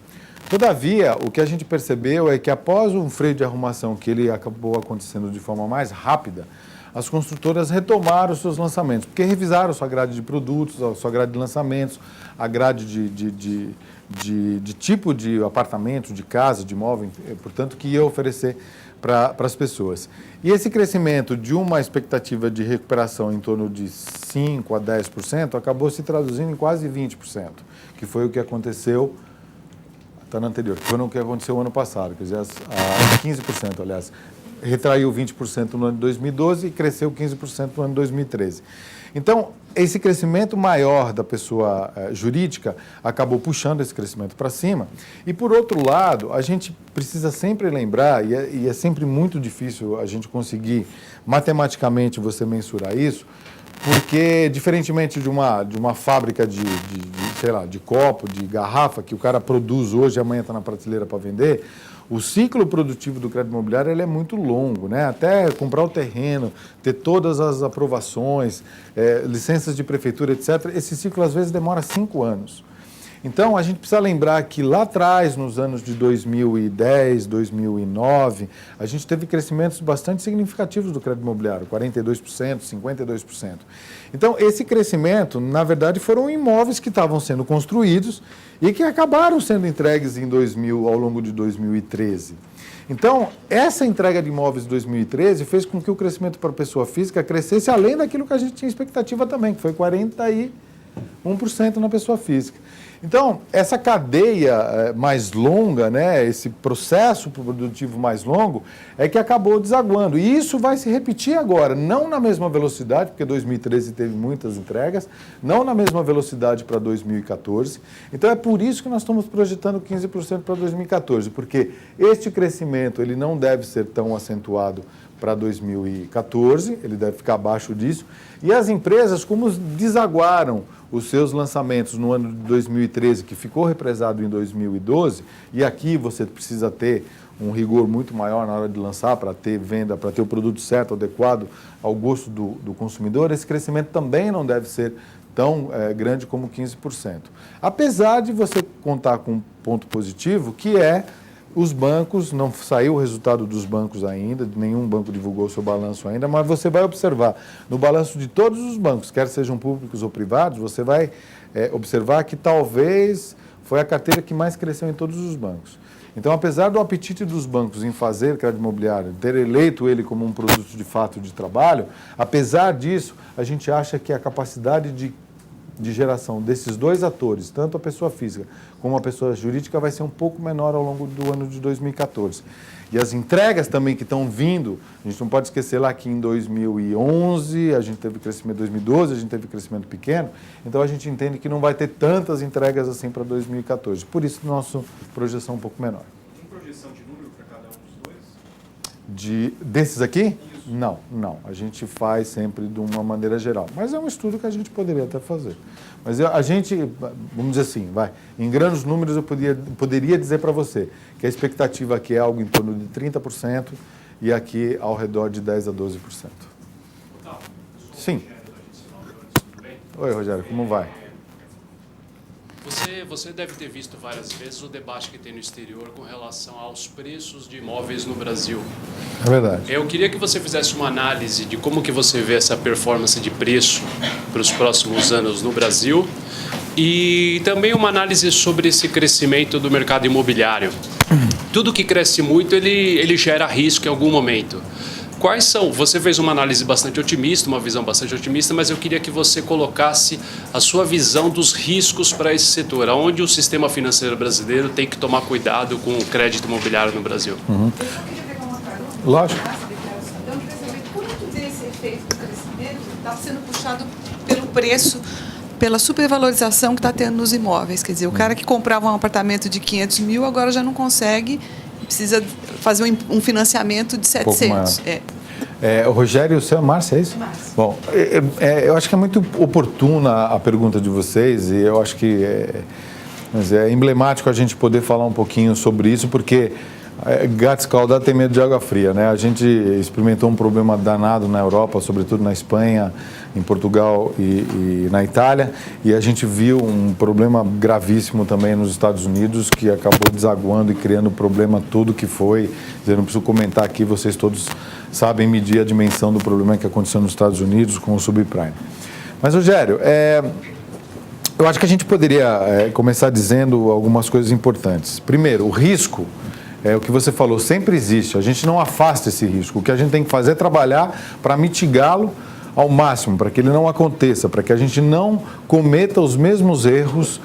Todavia, o que a gente percebeu é que após um freio de arrumação, que ele acabou acontecendo de forma mais rápida, as construtoras retomaram os seus lançamentos, porque revisaram sua grade de produtos, a sua grade de lançamentos, a grade de tipo de apartamento, de casa, de imóvel, portanto, que ia oferecer para as pessoas. E esse crescimento de uma expectativa de recuperação em torno de 5% a 10% acabou se traduzindo em quase 20%, que foi o que aconteceu, está no anterior, que foi o que aconteceu ano passado, quer dizer, 15%, aliás, retraiu 20% no ano de 2012 e cresceu 15% no ano de 2013. Então, esse crescimento maior da pessoa jurídica acabou puxando esse crescimento para cima. E, por outro lado, a gente precisa sempre lembrar, e é sempre muito difícil a gente conseguir matematicamente você mensurar isso, porque, diferentemente de uma fábrica sei lá, de copo, de garrafa, que o cara produz hoje e amanhã está na prateleira para vender, o ciclo produtivo do crédito imobiliário ele é muito longo, né? Até comprar o terreno, ter todas as aprovações, licenças de prefeitura, etc. Esse ciclo, às vezes, demora 5 anos. Então, a gente precisa lembrar que lá atrás, nos anos de 2010, 2009, a gente teve crescimentos bastante significativos do crédito imobiliário, 42%, 52%. Então, esse crescimento, na verdade, foram imóveis que estavam sendo construídos e que acabaram sendo entregues ao longo de 2013. Então, essa entrega de imóveis de 2013 fez com que o crescimento para a pessoa física crescesse além daquilo que a gente tinha expectativa também, que foi 41% na pessoa física. Então, essa cadeia mais longa, né, esse processo produtivo mais longo, é que acabou desaguando. E isso vai se repetir agora, não na mesma velocidade, porque 2013 teve muitas entregas, não na mesma velocidade para 2014. Então, é por isso que nós estamos projetando 15% para 2014, porque este crescimento ele não deve ser tão acentuado para 2014, ele deve ficar abaixo disso. E as empresas, como desaguaram os seus lançamentos no ano de 2013, que ficou represado em 2012, e aqui você precisa ter um rigor muito maior na hora de lançar, para ter venda, para ter o produto certo, adequado ao gosto do consumidor, esse crescimento também não deve ser tão grande como 15%. Apesar de você contar com um ponto positivo, que é os bancos, não saiu o resultado dos bancos ainda, nenhum banco divulgou o seu balanço ainda, mas você vai observar no balanço de todos os bancos, quer sejam públicos ou privados, você vai observar que talvez foi a carteira que mais cresceu em todos os bancos. Então, apesar do apetite dos bancos em fazer crédito imobiliário, ter eleito ele como um produto de fato de trabalho, apesar disso, a gente acha que a capacidade de geração desses dois atores, tanto a pessoa física como a pessoa jurídica, vai ser um pouco menor ao longo do ano de 2014. E as entregas também que estão vindo, a gente não pode esquecer lá que em 2011 a gente teve crescimento, em 2012 a gente teve crescimento pequeno, então a gente entende que não vai ter tantas entregas assim para 2014. Por isso, nossa projeção é um pouco menor. Tem projeção de número para cada um dos dois? Desses aqui? Não. A gente faz sempre de uma maneira geral. Mas é um estudo que a gente poderia até fazer. Mas a gente, vamos dizer assim, em grandes números eu poderia dizer para você que a expectativa aqui é algo em torno de 30% e aqui ao redor de 10% a 12%. Sim. Oi, Rogério, como vai? Você deve ter visto várias vezes o debate que tem no exterior com relação aos preços de imóveis no Brasil. É verdade. Eu queria que você fizesse uma análise de como que você vê essa performance de preço para os próximos anos no Brasil e também uma análise sobre esse crescimento do mercado imobiliário. Tudo que cresce muito, ele gera risco em algum momento. Quais são? Você fez uma análise bastante otimista, uma visão bastante otimista, mas eu queria que você colocasse a sua visão dos riscos para esse setor, onde o sistema financeiro brasileiro tem que tomar cuidado com o crédito imobiliário no Brasil. Uhum. Eu queria pegar uma carona. Lógico. Então, eu queria saber quanto desse efeito do crescimento está sendo puxado pelo preço, pela supervalorização que está tendo nos imóveis. Quer dizer, o cara que comprava um apartamento de 500 mil agora já não consegue, precisa fazer um financiamento de 700. O Rogério e o seu, Márcia, é isso? Márcia. Bom, eu acho que é muito oportuna a pergunta de vocês e eu acho que é emblemático a gente poder falar um pouquinho sobre isso, porque gato escaldado tem medo de água fria, né? A gente experimentou um problema danado na Europa, sobretudo na Espanha, em Portugal e na Itália, e a gente viu um problema gravíssimo também nos Estados Unidos, que acabou desaguando e criando o problema todo que foi. Eu não preciso comentar aqui, vocês todos sabem medir a dimensão do problema que aconteceu nos Estados Unidos com o subprime. Mas, Rogério, eu acho que a gente poderia começar dizendo algumas coisas importantes. Primeiro, o risco o que você falou, sempre existe. A gente não afasta esse risco. O que a gente tem que fazer é trabalhar para mitigá-lo ao máximo, para que ele não aconteça, para que a gente não cometa os mesmos erros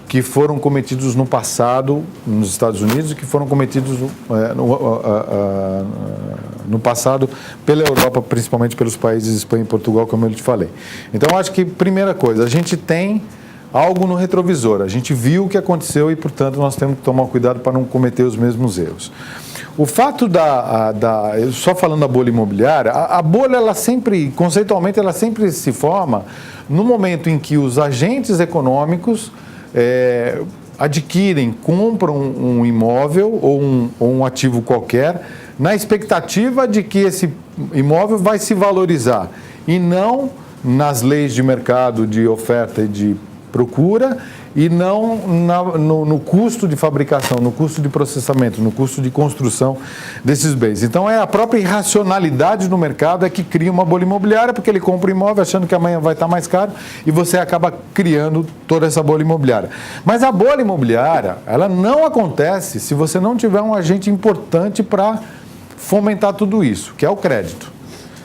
que foram cometidos no passado nos Estados Unidos e que foram cometidos no passado pela Europa, principalmente pelos países Espanha e Portugal, como eu te falei. Então, acho que, primeira coisa, a gente tem algo no retrovisor, a gente viu o que aconteceu e, portanto, nós temos que tomar cuidado para não cometer os mesmos erros. O fato só falando da bolha imobiliária, a bolha, ela sempre, conceitualmente, ela sempre se forma no momento em que os agentes econômicos adquirem, compram um imóvel ou um ativo qualquer, na expectativa de que esse imóvel vai se valorizar, e não nas leis de mercado de oferta e de procura, e não no custo de fabricação, no custo de processamento, no custo de construção desses bens. Então, é a própria irracionalidade no mercado que cria uma bolha imobiliária, porque ele compra o imóvel achando que amanhã vai estar mais caro e você acaba criando toda essa bolha imobiliária. Mas a bolha imobiliária, ela não acontece se você não tiver um agente importante para fomentar tudo isso, que é o crédito.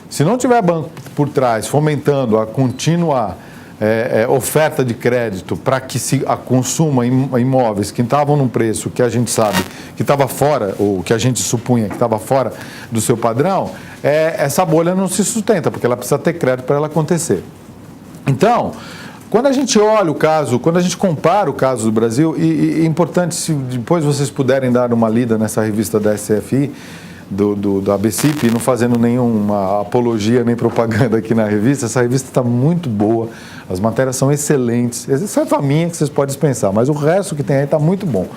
Se não tiver banco por trás fomentando a contínua oferta de crédito para que se consuma imóveis que estavam num preço que a gente sabe que estava fora, ou que a gente supunha que estava fora do seu padrão, essa bolha não se sustenta, porque ela precisa ter crédito para ela acontecer. Então, quando a gente olha o caso, quando a gente compara o caso do Brasil, e é importante, se depois vocês puderem dar uma lida nessa revista da SFI, do ABCIP, não fazendo nenhuma apologia nem propaganda aqui na revista, essa revista está muito boa, as matérias são excelentes, exceto a minha que vocês podem dispensar, mas o resto que tem aí está muito bom.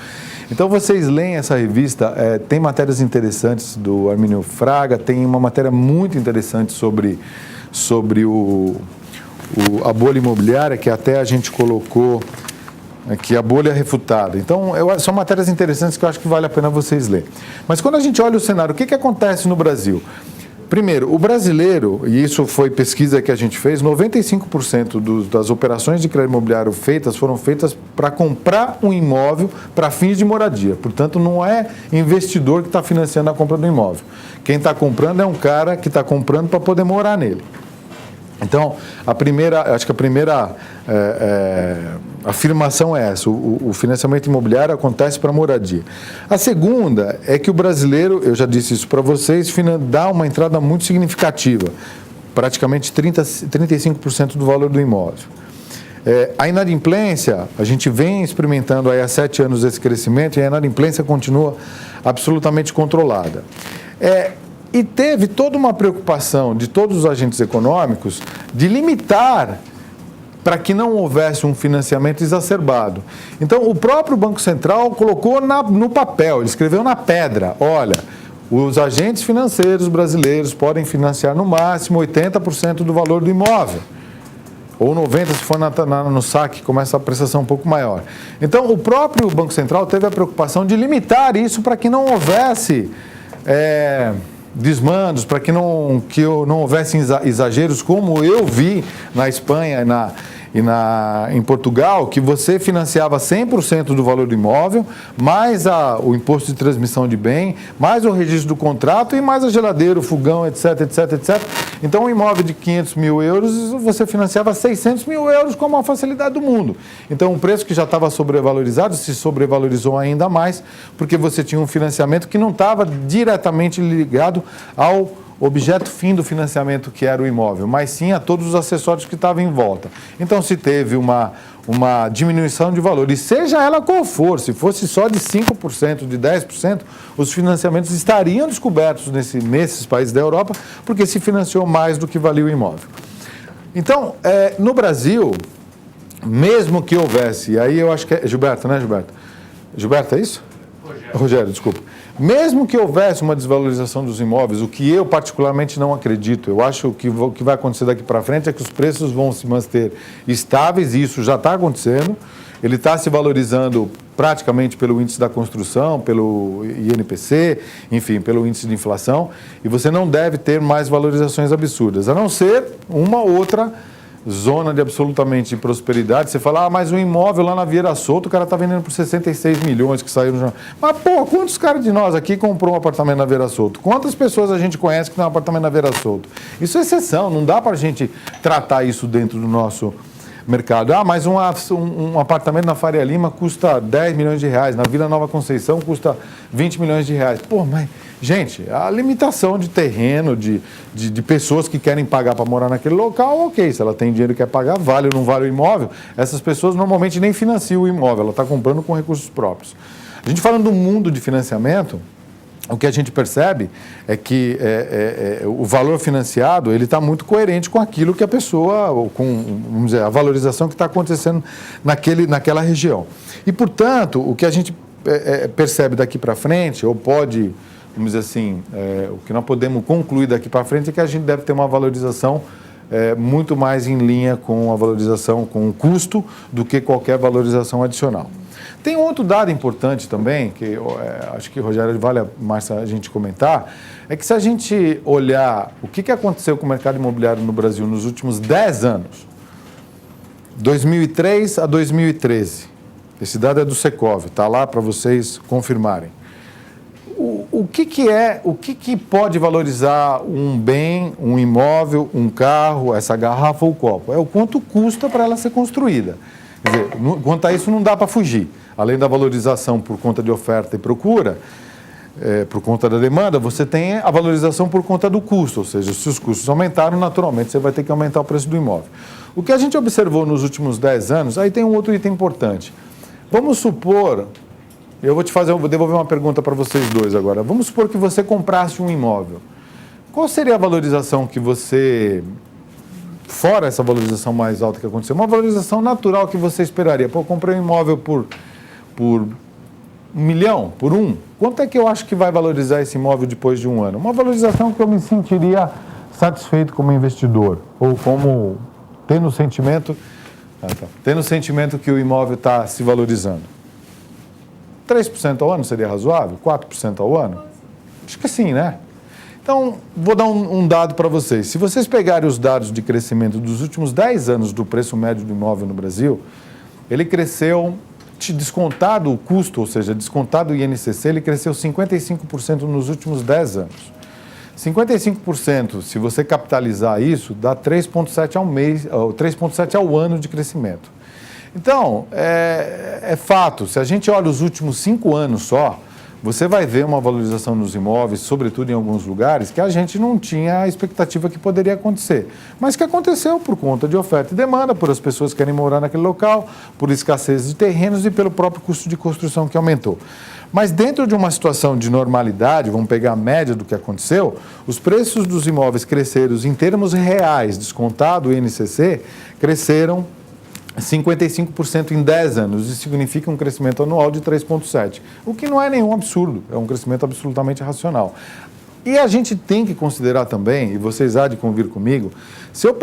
Então vocês leem essa revista, tem matérias interessantes do Armínio Fraga, tem uma matéria muito interessante sobre a bolha imobiliária, que até a gente colocou aqui, a bolha refutada. Então, são matérias interessantes que eu acho que vale a pena vocês lerem. Mas quando a gente olha o cenário, o que acontece no Brasil? Primeiro, o brasileiro, e isso foi pesquisa que a gente fez, 95% das operações de crédito imobiliário foram feitas para comprar um imóvel para fins de moradia. Portanto, não é investidor que está financiando a compra do imóvel. Quem está comprando é um cara que está comprando para poder morar nele. Então, acho que a primeira afirmação é essa, o financiamento imobiliário acontece para moradia. A segunda é que o brasileiro, eu já disse isso para vocês, dá uma entrada muito significativa, praticamente 35% do valor do imóvel. A inadimplência, a gente vem experimentando aí há 7 anos esse crescimento e a inadimplência continua absolutamente controlada. E teve toda uma preocupação de todos os agentes econômicos de limitar para que não houvesse um financiamento exacerbado. Então, o próprio Banco Central colocou no papel, ele escreveu na pedra, olha, os agentes financeiros brasileiros podem financiar no máximo 80% do valor do imóvel. Ou 90% se for no saque, começa a prestação um pouco maior. Então, o próprio Banco Central teve a preocupação de limitar isso para que não houvesse desmandos, para que não houvesse exageros, como eu vi na Espanha em Portugal, que você financiava 100% do valor do imóvel, mais o imposto de transmissão de bem, mais o registro do contrato e mais a geladeira, o fogão, etc, etc, etc. Então, um imóvel de 500 mil euros, você financiava 600 mil euros com a maior facilidade do mundo. Então, um preço que já estava sobrevalorizado se sobrevalorizou ainda mais, porque você tinha um financiamento que não estava diretamente ligado ao objeto fim do financiamento, que era o imóvel, mas sim a todos os acessórios que estavam em volta. Então, se teve uma diminuição de valor, e seja ela qual for, se fosse só de 5%, de 10%, os financiamentos estariam descobertos nesses países da Europa, porque se financiou mais do que valia o imóvel. Então, no Brasil, mesmo que houvesse, e aí eu acho que é Gilberto, né, Gilberto? Gilberto, é isso? Rogério, desculpa. Mesmo que houvesse uma desvalorização dos imóveis, o que eu particularmente não acredito, eu acho que o que vai acontecer daqui para frente é que os preços vão se manter estáveis, e isso já está acontecendo. Ele está se valorizando praticamente pelo índice da construção, pelo INPC, enfim, pelo índice de inflação, e você não deve ter mais valorizações absurdas, a não ser uma outra zona de absolutamente prosperidade, você fala, mas o imóvel lá na Vieira Solto, o cara está vendendo por 66 milhões que saiu no jornal. Mas, pô, quantos caras de nós aqui comprou um apartamento na Vieira Solto? Quantas pessoas a gente conhece que tem um apartamento na Vieira Solto? Isso é exceção, não dá para a gente tratar isso dentro do nosso mercado. Mas um apartamento na Faria Lima custa 10 milhões de reais, na Vila Nova Conceição custa 20 milhões de reais. Pô, mas, gente, a limitação de terreno, de pessoas que querem pagar para morar naquele local, ok, se ela tem dinheiro e quer pagar, vale ou não vale o imóvel, essas pessoas normalmente nem financiam o imóvel, ela está comprando com recursos próprios. A gente falando do mundo de financiamento, o que a gente percebe é que o valor financiado ele está muito coerente com aquilo que a pessoa, vamos dizer, a valorização que está acontecendo naquela região. E, portanto, o que a gente percebe daqui para frente, ou pode, vamos dizer assim, o que nós podemos concluir daqui para frente é que a gente deve ter uma valorização muito mais em linha com a valorização, com o custo, do que qualquer valorização adicional. Tem um outro dado importante também, que acho que, Rogério, vale mais a gente comentar, é que se a gente olhar o que aconteceu com o mercado imobiliário no Brasil nos últimos 10 anos, 2003 a 2013, esse dado é do Secov, está lá para vocês confirmarem. O que pode valorizar um bem, um imóvel, um carro, essa garrafa ou copo? É o quanto custa para ela ser construída. Quer dizer, quanto a isso não dá para fugir. Além da valorização por conta de oferta e procura, por conta da demanda, você tem a valorização por conta do custo, ou seja, se os custos aumentaram, naturalmente você vai ter que aumentar o preço do imóvel. O que a gente observou nos últimos 10 anos, aí tem um outro item importante. Vamos supor, vou devolver uma pergunta para vocês dois agora. Vamos supor que você comprasse um imóvel. Qual seria a valorização que você, fora essa valorização mais alta que aconteceu, uma valorização natural que você esperaria? Pô, eu comprei um imóvel por 1 milhão, por um. Quanto é que eu acho que vai valorizar esse imóvel depois de um ano? Uma valorização que eu me sentiria satisfeito como investidor, ou como tendo o sentimento que o imóvel está se valorizando. 3% ao ano seria razoável? 4% ao ano? Acho que sim, né? Então, vou dar um dado para vocês. Se vocês pegarem os dados de crescimento dos últimos 10 anos do preço médio do imóvel no Brasil, ele cresceu, descontado o custo, ou seja, descontado o INCC, ele cresceu 55% nos últimos 10 anos. 55%, se você capitalizar isso, dá 3,7 ao mês, 3,7 ao ano de crescimento. Então, é fato, se a gente olha os últimos 5 anos só, você vai ver uma valorização nos imóveis, sobretudo em alguns lugares, que a gente não tinha a expectativa que poderia acontecer. Mas que aconteceu por conta de oferta e demanda, por as pessoas que querem morar naquele local, por escassez de terrenos e pelo próprio custo de construção que aumentou. Mas dentro de uma situação de normalidade, vamos pegar a média do que aconteceu, os preços dos imóveis cresceram em termos reais, descontado o INCC, cresceram 55% em 10 anos. Isso significa um crescimento anual de 3,7%, o que não é nenhum absurdo, é um crescimento absolutamente racional. E a gente tem que considerar também, e vocês há de convir comigo, se eu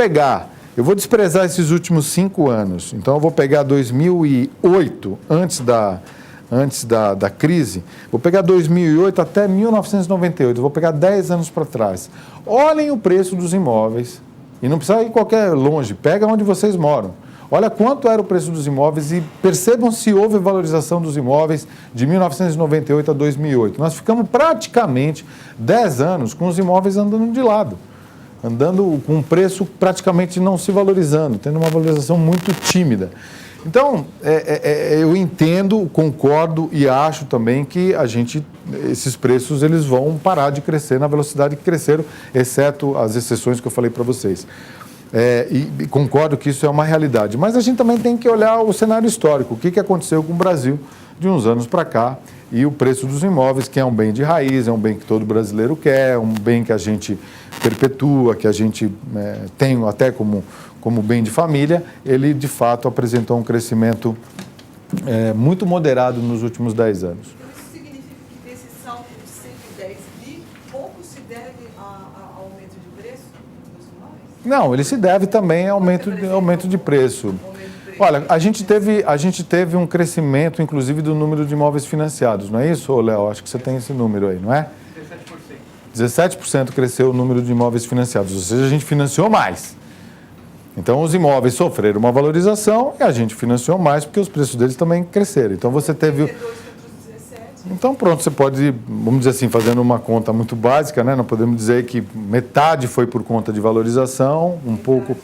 vou desprezar esses últimos 5 anos, então eu vou pegar 2008, antes da crise, vou pegar 2008 até 1998, vou pegar 10 anos para trás. Olhem o preço dos imóveis, e não precisa ir qualquer longe, pega onde vocês moram. Olha quanto era o preço dos imóveis e percebam se houve valorização dos imóveis de 1998 a 2008. Nós ficamos praticamente 10 anos com os imóveis andando de lado, andando com um preço praticamente não se valorizando, tendo uma valorização muito tímida. Então, eu entendo, concordo e acho também que esses preços eles vão parar de crescer na velocidade que cresceram, exceto as exceções que eu falei para vocês. E concordo que isso é uma realidade. Mas a gente também tem que olhar o cenário histórico, o que aconteceu com o Brasil de uns anos para cá e o preço dos imóveis, que é um bem de raiz, é um bem que todo brasileiro quer, é um bem que a gente perpetua, que a gente tem até como bem de família, ele de fato apresentou um crescimento muito moderado nos últimos 10 anos. Isso significa que desse salto de 110 bi, pouco se deve ao aumento de preço dos imóveis? Não, ele se deve também a aumento de preço. Olha, a gente teve um crescimento, inclusive, do número de imóveis financiados, não é isso, Léo? Acho que você tem esse número aí, não é? 17% cresceu o número de imóveis financiados, ou seja, a gente financiou mais. Então, os imóveis sofreram uma valorização e a gente financiou mais porque os preços deles também cresceram. Então, você teve... Então, pronto, você pode, vamos dizer assim, fazendo uma conta muito básica, né? Nós podemos dizer que metade foi por conta de valorização, um pouco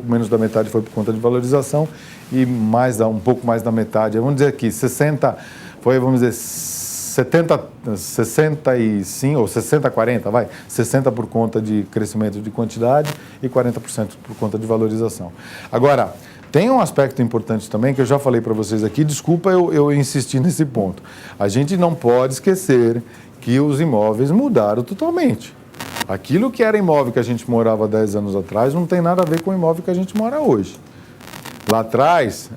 menos da metade foi por conta de valorização e um pouco mais da metade. Vamos dizer que 60, foi, vamos dizer, 70, 65, ou 60, 40, vai. 60 por conta de crescimento de quantidade e 40% por conta de valorização. Agora, tem um aspecto importante também que eu já falei para vocês aqui, desculpa eu insistir nesse ponto. A gente não pode esquecer que os imóveis mudaram totalmente. Aquilo que era imóvel que a gente morava 10 anos atrás não tem nada a ver com o imóvel que a gente mora hoje. Lá atrás,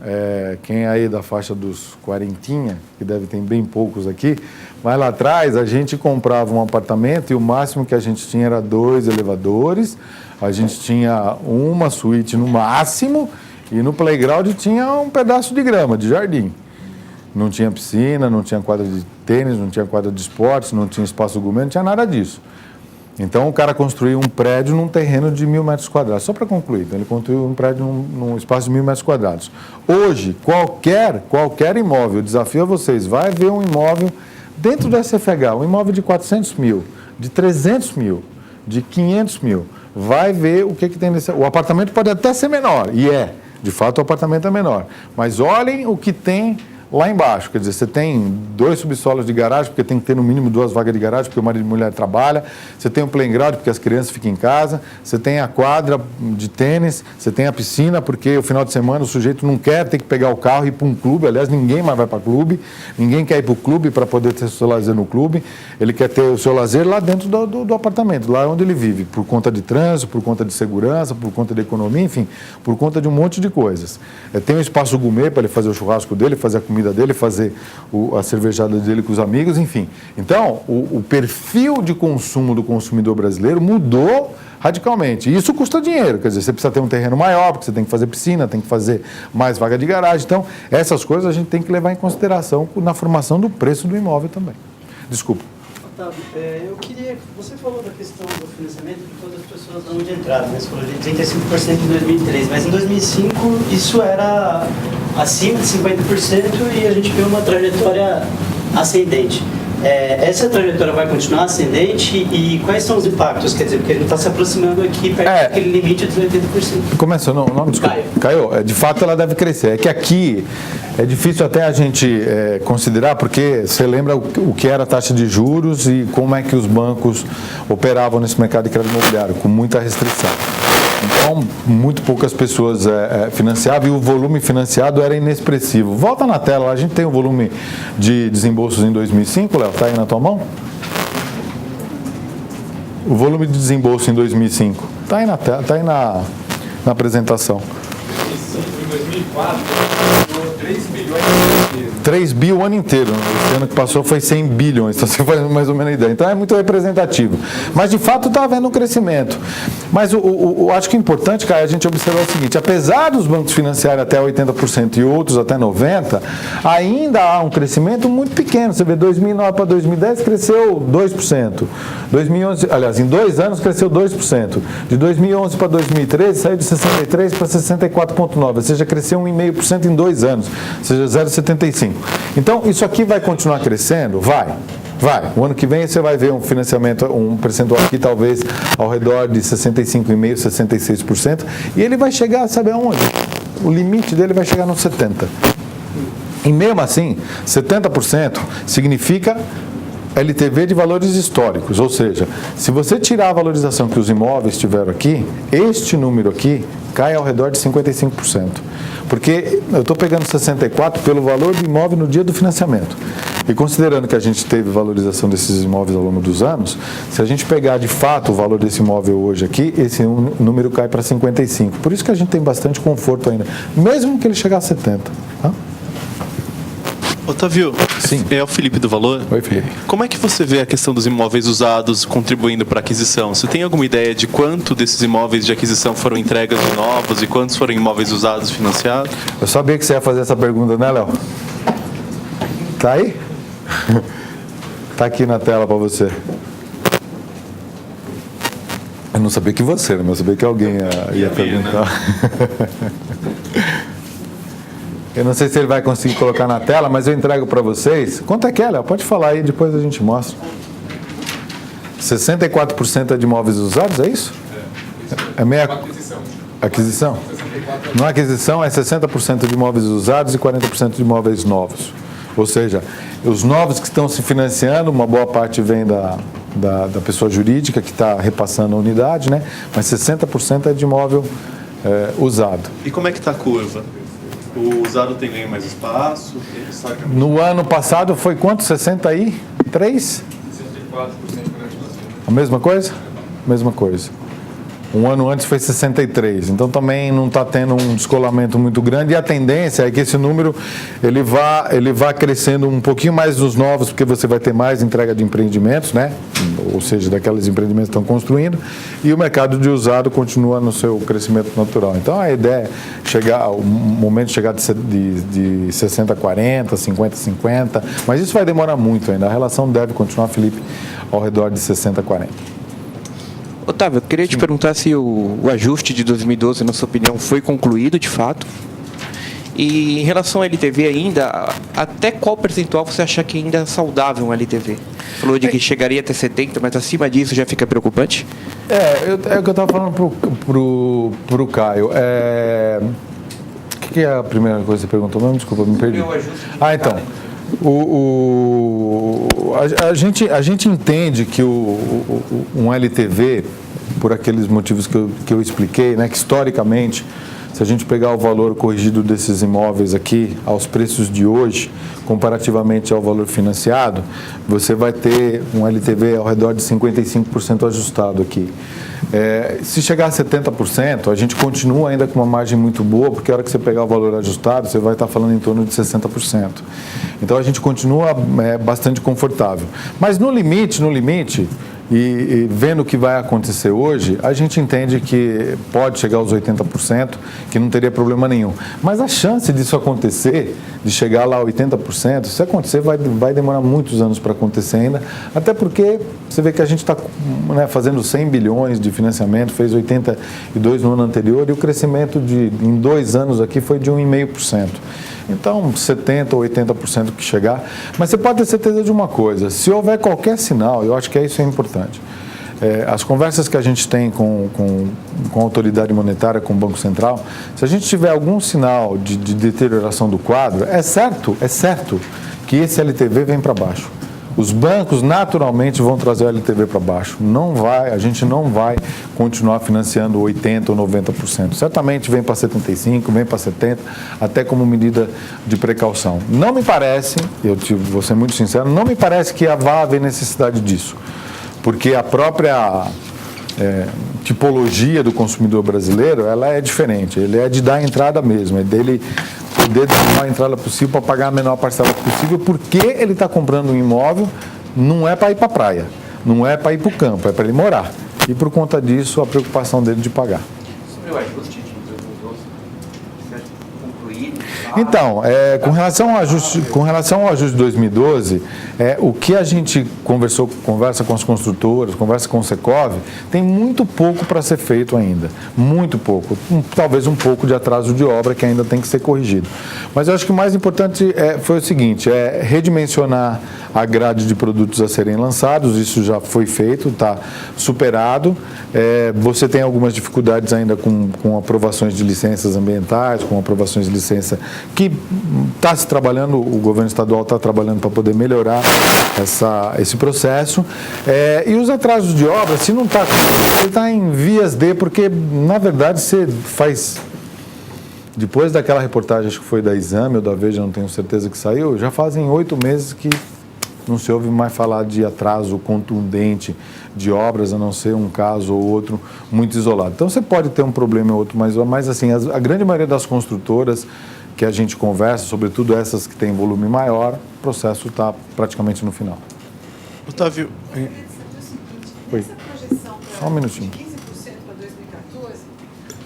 quem aí da faixa dos quarentinha, que deve ter bem poucos aqui, mas lá atrás a gente comprava um apartamento e o máximo que a gente tinha era 2 elevadores, a gente tinha uma suíte no máximo e no playground tinha um pedaço de grama, de jardim. Não tinha piscina, não tinha quadra de tênis, não tinha quadra de esportes, não tinha espaço gourmet, não tinha nada disso. Então, o cara construiu um prédio num terreno de 1.000 metros quadrados. Só para concluir, então, ele construiu um prédio num espaço de 1.000 metros quadrados. Hoje, qualquer imóvel, eu desafio a vocês, vai ver um imóvel dentro do SFH, um imóvel de 400 mil, de 300 mil, de 500 mil. Vai ver o que tem nesse... O apartamento pode até ser menor, e de fato o apartamento é menor. Mas olhem o que tem lá embaixo, quer dizer, você tem 2 subsolos de garagem, porque tem que ter no mínimo 2 vagas de garagem, porque o marido e a mulher trabalham, você tem um playground, porque as crianças ficam em casa, você tem a quadra de tênis, você tem a piscina, porque o final de semana o sujeito não quer ter que pegar o carro e ir para um clube, aliás, ninguém mais vai para clube, ninguém quer ir para o clube para poder ter o seu lazer no clube, ele quer ter o seu lazer lá dentro do apartamento, lá onde ele vive, por conta de trânsito, por conta de segurança, por conta de economia, enfim, por conta de um monte de coisas. Tem um espaço gourmet para ele fazer o churrasco dele, fazer a comida dele, fazer a cervejada dele com os amigos, enfim. Então, o perfil de consumo do consumidor brasileiro mudou radicalmente. E isso custa dinheiro, quer dizer, você precisa ter um terreno maior, porque você tem que fazer piscina, tem que fazer mais vaga de garagem. Então, essas coisas a gente tem que levar em consideração na formação do preço do imóvel também. Desculpa. Otávio, eu queria... Você falou da questão do financiamento de todas as pessoas onde entraram, né? Você falou de 35% em 2003, mas em 2005 isso era acima de 50% e a gente viu uma trajetória ascendente. Essa trajetória vai continuar ascendente e quais são os impactos? Quer dizer, porque a gente está se aproximando aqui perto daquele limite dos 80%. Começou, não, desculpa. Caiu. De fato, ela deve crescer. É que aqui é difícil até a gente considerar, porque você lembra o que era a taxa de juros e como é que os bancos operavam nesse mercado de crédito imobiliário, com muita restrição. Então, muito poucas pessoas financiavam e o volume financiado era inexpressivo. Volta na tela, a gente tem o volume de desembolsos em 2005, Léo, está aí na tua mão? O volume de desembolso em 2005, está aí na tela, está aí na apresentação. Em 2004, 3 bilhões 3 bi o ano inteiro. Esse ano que passou foi 100 bilhões, então você faz mais ou menos a ideia. Então é muito representativo. Mas de fato está havendo um crescimento. Mas acho que é importante, Caio, a gente observar o seguinte: apesar dos bancos financiarem até 80% e outros até 90%, ainda há um crescimento muito pequeno. Você vê, 2009 para 2010 cresceu 2%. 2011, aliás, em 2 anos cresceu 2%. De 2011 para 2013 saiu de 63% para 64,9%. Ou seja, cresceu 1,5% em 2 anos. Ou seja, 0,75%. Então, isso aqui vai continuar crescendo? Vai. O ano que vem você vai ver um financiamento, um percentual aqui talvez ao redor de 65,5%, 66%. E ele vai chegar, sabe aonde? O limite dele vai chegar nos 70%. E mesmo assim, 70% significa LTV de valores históricos. Ou seja, se você tirar a valorização que os imóveis tiveram aqui, este número aqui cai ao redor de 55%. Porque eu estou pegando 64% pelo valor do imóvel no dia do financiamento. E considerando que a gente teve valorização desses imóveis ao longo dos anos, se a gente pegar de fato o valor desse imóvel hoje aqui, esse número cai para 55%. Por isso que a gente tem bastante conforto ainda, mesmo que ele chegar a 70%. Tá? Otávio, Sim. É o Felipe do Valor. Oi, Felipe. Como é que você vê a questão dos imóveis usados contribuindo para a aquisição? Você tem alguma ideia de quanto desses imóveis de aquisição foram entregas de novos e quantos foram imóveis usados financiados? Eu sabia que você ia fazer essa pergunta, né, Léo? Tá aí? Tá aqui na tela para você. Eu não sabia que você, mas eu sabia que alguém ia perguntar. Eu não sei se ele vai conseguir colocar na tela, mas eu entrego para vocês. Quanto é que é, Léo? Pode falar aí, depois a gente mostra. 64% é de imóveis usados, é isso? É meia... Aquisição? Não é aquisição, é 60% de imóveis usados e 40% de imóveis novos. Ou seja, os novos que estão se financiando, uma boa parte vem da pessoa jurídica que está repassando a unidade, né? Mas 60% é de imóvel usado. E como é que está a curva? O usado tem ganho mais espaço? No ano passado foi quanto? 63? 64% A mesma coisa? Mesma coisa. Um ano antes foi 63, então também não está tendo um descolamento muito grande e a tendência é que esse número ele vá crescendo um pouquinho mais nos novos, porque você vai ter mais entrega de empreendimentos, né? Ou seja, daqueles empreendimentos que estão construindo, e o mercado de usado continua no seu crescimento natural. Então a ideia é o momento de chegar de 60-40, 50-50, mas isso vai demorar muito ainda. A relação deve continuar, Felipe, ao redor de 60-40. Otávio, eu queria te perguntar se o ajuste de 2012, na sua opinião, foi concluído de fato. E em relação ao LTV ainda, até qual percentual você acha que ainda é saudável um LTV? Falou de que chegaria até 70, mas acima disso já fica preocupante? É o que eu estava falando pro Caio. O que é a primeira coisa que você perguntou mesmo? Desculpa, me perdi. Então. A gente entende que um LTV, por aqueles motivos que eu expliquei, né, que historicamente, se a gente pegar o valor corrigido desses imóveis aqui, aos preços de hoje, comparativamente ao valor financiado, você vai ter um LTV ao redor de 55% ajustado aqui. Se chegar a 70%, a gente continua ainda com uma margem muito boa, porque a hora que você pegar o valor ajustado, você vai estar falando em torno de 60%. Então a gente continua bastante confortável. Mas no limite, e vendo o que vai acontecer hoje, a gente entende que pode chegar aos 80%, que não teria problema nenhum. Mas a chance disso acontecer, de chegar lá a 80%, se acontecer, vai demorar muitos anos para acontecer ainda, até porque você vê que a gente está fazendo 100 bilhões de financiamento, fez 82 no ano anterior, e o crescimento em 2 anos aqui foi de 1,5%. Então, 70% ou 80% que chegar. Mas você pode ter certeza de uma coisa, se houver qualquer sinal, eu acho que isso é importante. As conversas que a gente tem com a autoridade monetária, com o Banco Central, se a gente tiver algum sinal de deterioração do quadro, é certo que esse LTV vem para baixo. Os bancos naturalmente vão trazer o LTV para baixo. A gente não vai continuar financiando 80% ou 90%. Certamente vem para 75%, vem para 70%, até como medida de precaução. Não me parece, vou ser muito sincero, não me parece que vá haver necessidade disso. Porque a própria tipologia do consumidor brasileiro, ela é diferente. Ele é de dar entrada mesmo, é dele poder dar a maior entrada possível para pagar a menor parcela possível, porque ele está comprando um imóvel, não é para ir para a praia, não é para ir para o campo, é para ele morar. E por conta disso, a preocupação dele de pagar. Sobre o ajuste de 2012, você acha concluído? Então, com relação ao ajuste de 2012, o que a gente conversa com as construtoras, conversa com o Secov, tem muito pouco para ser feito ainda. Muito pouco. Talvez um pouco de atraso de obra que ainda tem que ser corrigido. Mas eu acho que o mais importante foi o seguinte, redimensionar a grade de produtos a serem lançados, isso já foi feito, está superado. Você tem algumas dificuldades ainda com aprovações de licenças ambientais, com aprovações de licença que está se trabalhando, o governo estadual está trabalhando para poder melhorar esse processo. E os atrasos de obra, se não está, ele está em vias de, porque na verdade você faz, depois daquela reportagem, acho que foi da Exame ou da Veja, não tenho certeza que saiu, já fazem 8 meses que não se ouve mais falar de atraso contundente de obras, a não ser um caso ou outro muito isolado. Então você pode ter um problema ou outro, mas assim, a grande maioria das construtoras que a gente conversa, sobretudo essas que têm volume maior, o processo está praticamente no final. Otávio, Eu queria saber o seguinte, Oi. nessa projeção Só um minutinho. de 15% para 2014,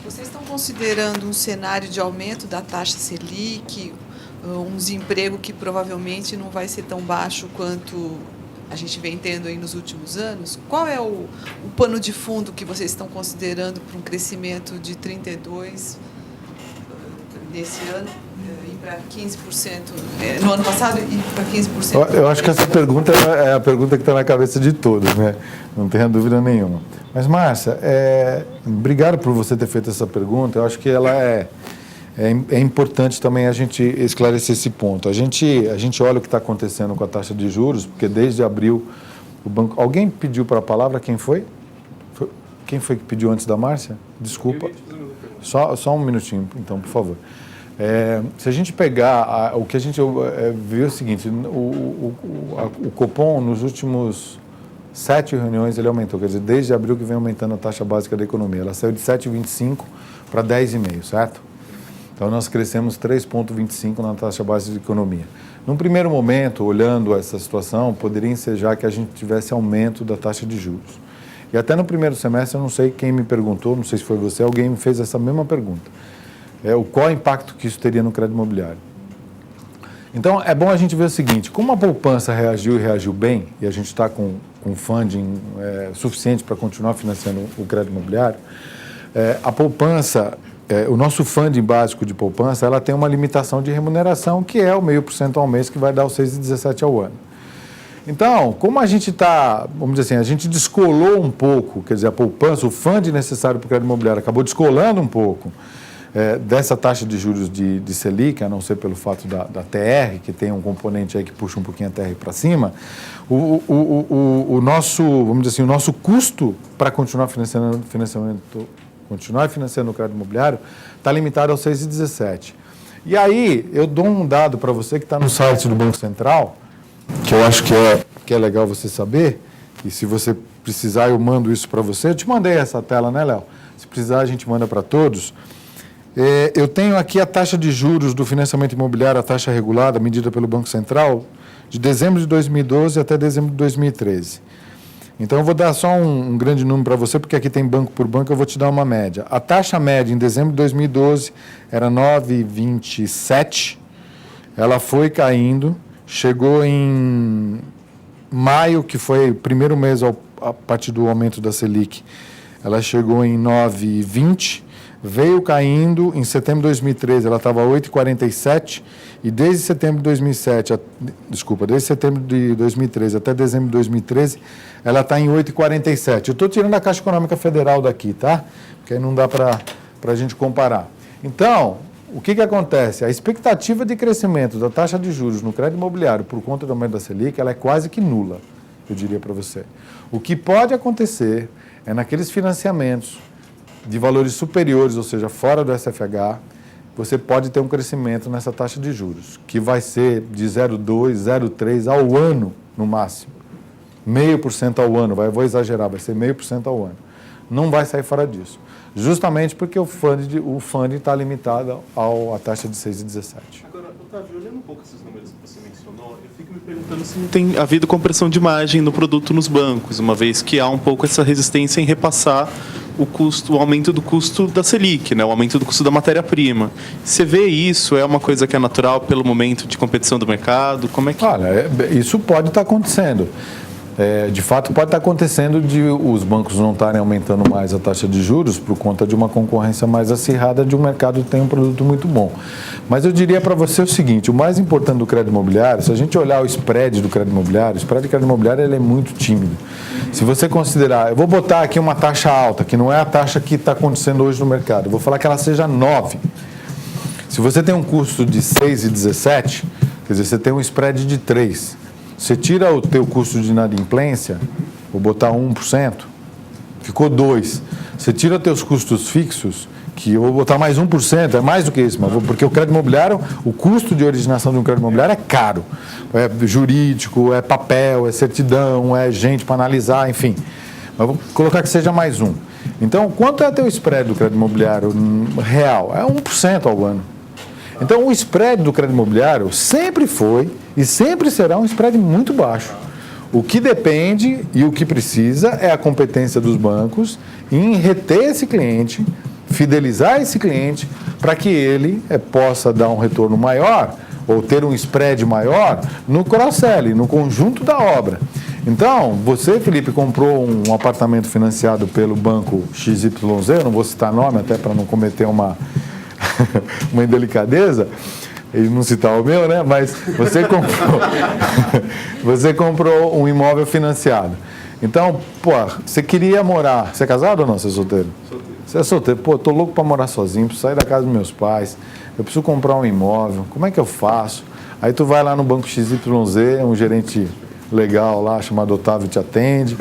vocês estão considerando um cenário de aumento da taxa Selic, um desemprego que provavelmente não vai ser tão baixo quanto a gente vem tendo aí nos últimos anos, qual é o pano de fundo que vocês estão considerando para um crescimento de 32% nesse ano e para 15% no ano passado e para 15%? Eu acho que essa pergunta é a pergunta que está na cabeça de todos, né? Não tenha dúvida nenhuma. Mas, Márcia, obrigado por você ter feito essa pergunta. Eu acho que ela é importante também a gente esclarecer esse ponto. A gente olha o que está acontecendo com a taxa de juros, porque desde abril o banco... Alguém pediu para a palavra? Quem foi? Quem foi que pediu antes da Márcia? Desculpa. Só um minutinho, então, por favor. Se a gente pegar, o que a gente viu é o seguinte, o Copom, nos últimos 7 reuniões, ele aumentou, quer dizer, desde abril que vem aumentando a taxa básica da economia. Ela saiu de 7,25 para 10,5, certo? Então, nós crescemos 3,25 na taxa básica de economia. Num primeiro momento, olhando essa situação, poderia ensejar que a gente tivesse aumento da taxa de juros. E até no primeiro semestre, eu não sei quem me perguntou, não sei se foi você, alguém me fez essa mesma pergunta. Qual o impacto que isso teria no crédito imobiliário? Então, é bom a gente ver o seguinte, como a poupança reagiu e reagiu bem, e a gente está com funding suficiente para continuar financiando o crédito imobiliário, a poupança, o nosso funding básico de poupança, ela tem uma limitação de remuneração, que é o 0,5% ao mês, que vai dar o 6,17 ao ano. Então, como a gente está, vamos dizer assim, a gente descolou um pouco, quer dizer, a poupança, o funding necessário para o crédito imobiliário acabou descolando um pouco dessa taxa de juros de Selic, a não ser pelo fato da TR, que tem um componente aí que puxa um pouquinho a TR para cima, o nosso, vamos dizer assim, o nosso custo para continuar financiando o crédito imobiliário está limitado ao 6,17. E aí, eu dou um dado para você que está no site do Banco Central, que eu acho que é legal você saber, e se você precisar eu mando isso para você. Eu te mandei essa tela, né, Léo? Se precisar a gente manda para todos. Eu tenho aqui a taxa de juros do financiamento imobiliário, a taxa regulada, medida pelo Banco Central, de dezembro de 2012 até dezembro de 2013. Então, eu vou dar só um grande número para você, porque aqui tem banco por banco, eu vou te dar uma média. A taxa média em dezembro de 2012 era 9,27, ela foi caindo, chegou em maio, que foi o primeiro mês a partir do aumento da Selic, ela chegou em 9,20, veio caindo, em setembro de 2013 ela estava 8,47 e desde setembro de 2013 até dezembro de 2013 ela está em 8,47. Eu estou tirando a Caixa Econômica Federal daqui, tá? Porque aí não dá para a gente comparar. Então, o que acontece? A expectativa de crescimento da taxa de juros no crédito imobiliário por conta do aumento da Selic, ela é quase que nula, eu diria para você. O que pode acontecer é naqueles financiamentos de valores superiores, ou seja, fora do SFH, você pode ter um crescimento nessa taxa de juros, que vai ser de 0,2%, 0,3% ao ano, no máximo. 0,5% ao ano, vou exagerar, vai ser 0,5% ao ano. Não vai sair fora disso. Justamente porque o funding está limitado à taxa de 6,17. Agora, Otávio, olhando um pouco esses números que você mencionou, eu fico me perguntando se não tem havido compressão de margem no produto nos bancos, uma vez que há um pouco essa resistência em repassar o aumento do custo da Selic, né? O aumento do custo da matéria-prima. Você vê isso? É uma coisa que é natural pelo momento de competição do mercado? Como é que... Olha, isso pode estar acontecendo. De fato, pode estar acontecendo de os bancos não estarem aumentando mais a taxa de juros por conta de uma concorrência mais acirrada de um mercado que tem um produto muito bom. Mas eu diria para você o seguinte, o mais importante do crédito imobiliário, se a gente olhar o spread do crédito imobiliário, o spread do crédito imobiliário ele é muito tímido. Se você considerar, eu vou botar aqui uma taxa alta, que não é a taxa que está acontecendo hoje no mercado, eu vou falar que ela seja 9. Se você tem um custo de 6,17, quer dizer, você tem um spread de 3. Você tira o teu custo de inadimplência, vou botar 1%, ficou 2%. Você tira teus custos fixos, que eu vou botar mais 1%, é mais do que isso, porque o crédito imobiliário, o custo de originação de um crédito imobiliário é caro. É jurídico, é papel, é certidão, é gente para analisar, enfim. Mas vou colocar que seja mais 1%. Então, quanto é teu spread do crédito imobiliário real? É 1% ao ano. Então, o spread do crédito imobiliário sempre foi e sempre será um spread muito baixo. O que depende e o que precisa é a competência dos bancos em reter esse cliente, fidelizar esse cliente, para que ele possa dar um retorno maior ou ter um spread maior no cross-selling, no conjunto da obra. Então, você, Felipe, comprou um apartamento financiado pelo banco XYZ, eu não vou citar nome até para não cometer uma indelicadeza, e não citar o meu, né? Mas você comprou um imóvel financiado. Então, pô, você queria morar... Você é casado ou não? Você é solteiro? Solteiro. Você é solteiro. Pô, tô louco para morar sozinho, preciso sair da casa dos meus pais, eu preciso comprar um imóvel, como é que eu faço? Aí tu vai lá no banco XYZ, um gerente legal lá, chamado Otávio, te atende.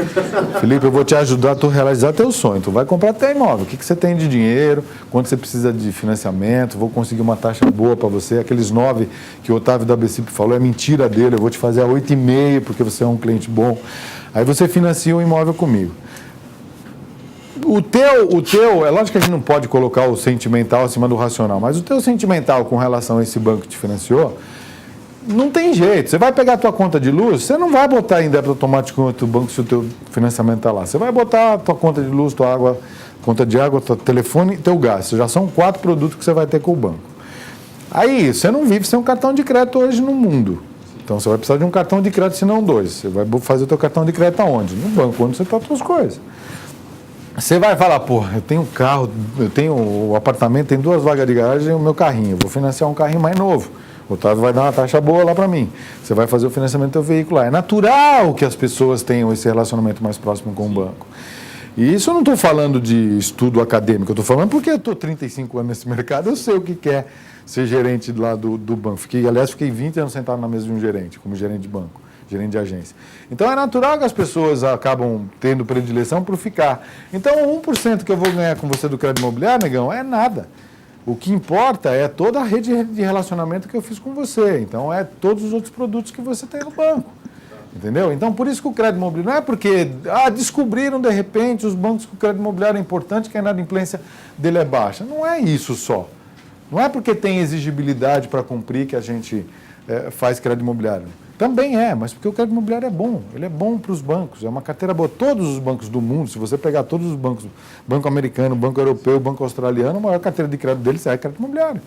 Felipe, eu vou te ajudar a tu realizar teu sonho. Tu vai comprar teu imóvel. O que você tem de dinheiro? Quanto você precisa de financiamento? Vou conseguir uma taxa boa para você. Aqueles 9 que o Otávio da BCP falou, é mentira dele. Eu vou te fazer a 8,5 porque você é um cliente bom. Aí você financia um imóvel comigo. O teu, é lógico que a gente não pode colocar o sentimental acima do racional, mas o teu sentimental com relação a esse banco que te financiou, não tem jeito. Você vai pegar a tua conta de luz, você não vai botar em débito automático com outro banco se o teu financiamento está lá. Você vai botar a tua conta de luz, tua água, conta de água, teu telefone e teu gás. Já são 4 produtos que você vai ter com o banco. Aí, você não vive sem um cartão de crédito hoje no mundo. Então, você vai precisar de um cartão de crédito, se não 2. Você vai fazer o teu cartão de crédito aonde? No banco, onde você está as suas coisas. Você vai falar, pô, eu tenho um carro, eu tenho o apartamento, tem 2 vagas de garagem e o meu carrinho. Vou financiar um carrinho mais novo. O Otávio vai dar uma taxa boa lá para mim. Você vai fazer o financiamento do teu veículo lá. É natural que as pessoas tenham esse relacionamento mais próximo com o banco. E isso eu não estou falando de estudo acadêmico, eu estou falando porque eu estou 35 anos nesse mercado, eu sei o que é ser gerente lá do banco. Aliás, fiquei 20 anos sentado na mesa de um gerente, como gerente de banco, gerente de agência. Então é natural que as pessoas acabam tendo predileção por ficar. Então 1% que eu vou ganhar com você do crédito imobiliário, negão, é nada. O que importa é toda a rede de relacionamento que eu fiz com você. Então, é todos os outros produtos que você tem no banco. Entendeu? Então, por isso que o crédito imobiliário não é porque descobriram, de repente, os bancos que o crédito imobiliário é importante, que a inadimplência dele é baixa. Não é isso só. Não é porque tem exigibilidade para cumprir que a gente faz crédito imobiliário. Também é, mas porque o crédito imobiliário é bom. Ele é bom para os bancos, é uma carteira boa. Todos os bancos do mundo, se você pegar todos os bancos, banco americano, banco europeu, banco australiano, a maior carteira de crédito deles é crédito imobiliário.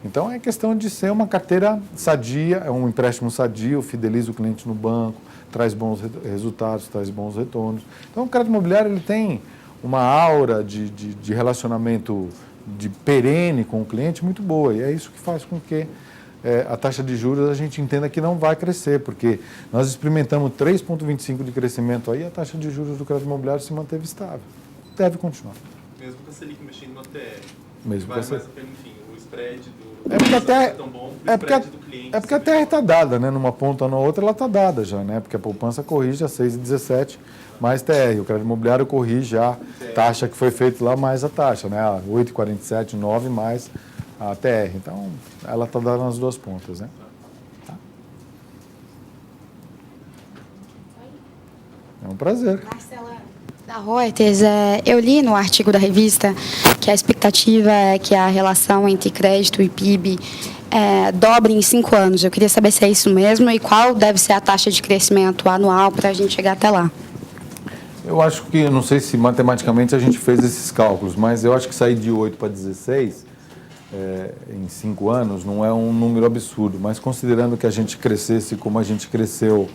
Então é questão de ser uma carteira sadia, é um empréstimo sadio, fideliza o cliente no banco, traz bons resultados, traz bons retornos. Então o crédito imobiliário ele tem uma aura de relacionamento de perene com o cliente muito boa, e é isso que faz com que a taxa de juros a gente entenda que não vai crescer, porque nós experimentamos 3,25% de crescimento aí, a taxa de juros do crédito imobiliário se manteve estável. Deve continuar. Mesmo com a Selic mexendo no ATR. Mesmo vale com mais a pena, enfim, o spread do tão bom, o é porque spread do cliente. É porque a TR está dada, né? Numa ponta ou na outra ela está dada já, né? Porque a poupança corrige a 6,17 mais TR. O crédito imobiliário corrige a taxa que foi feita lá mais a taxa, né? A 8,47, 9 mais a TR. Então, ela está dando nas duas pontas, né? Tá. É um prazer. Marcela, da Reuters, eu li no artigo da revista que a expectativa é que a relação entre crédito e PIB dobre em 5 anos. Eu queria saber se é isso mesmo e qual deve ser a taxa de crescimento anual para a gente chegar até lá. Eu acho que, não sei se matematicamente a gente fez esses cálculos, mas eu acho que sair de 8 para 16 em 5 anos não é um número absurdo, mas considerando que a gente crescesse como a gente cresceu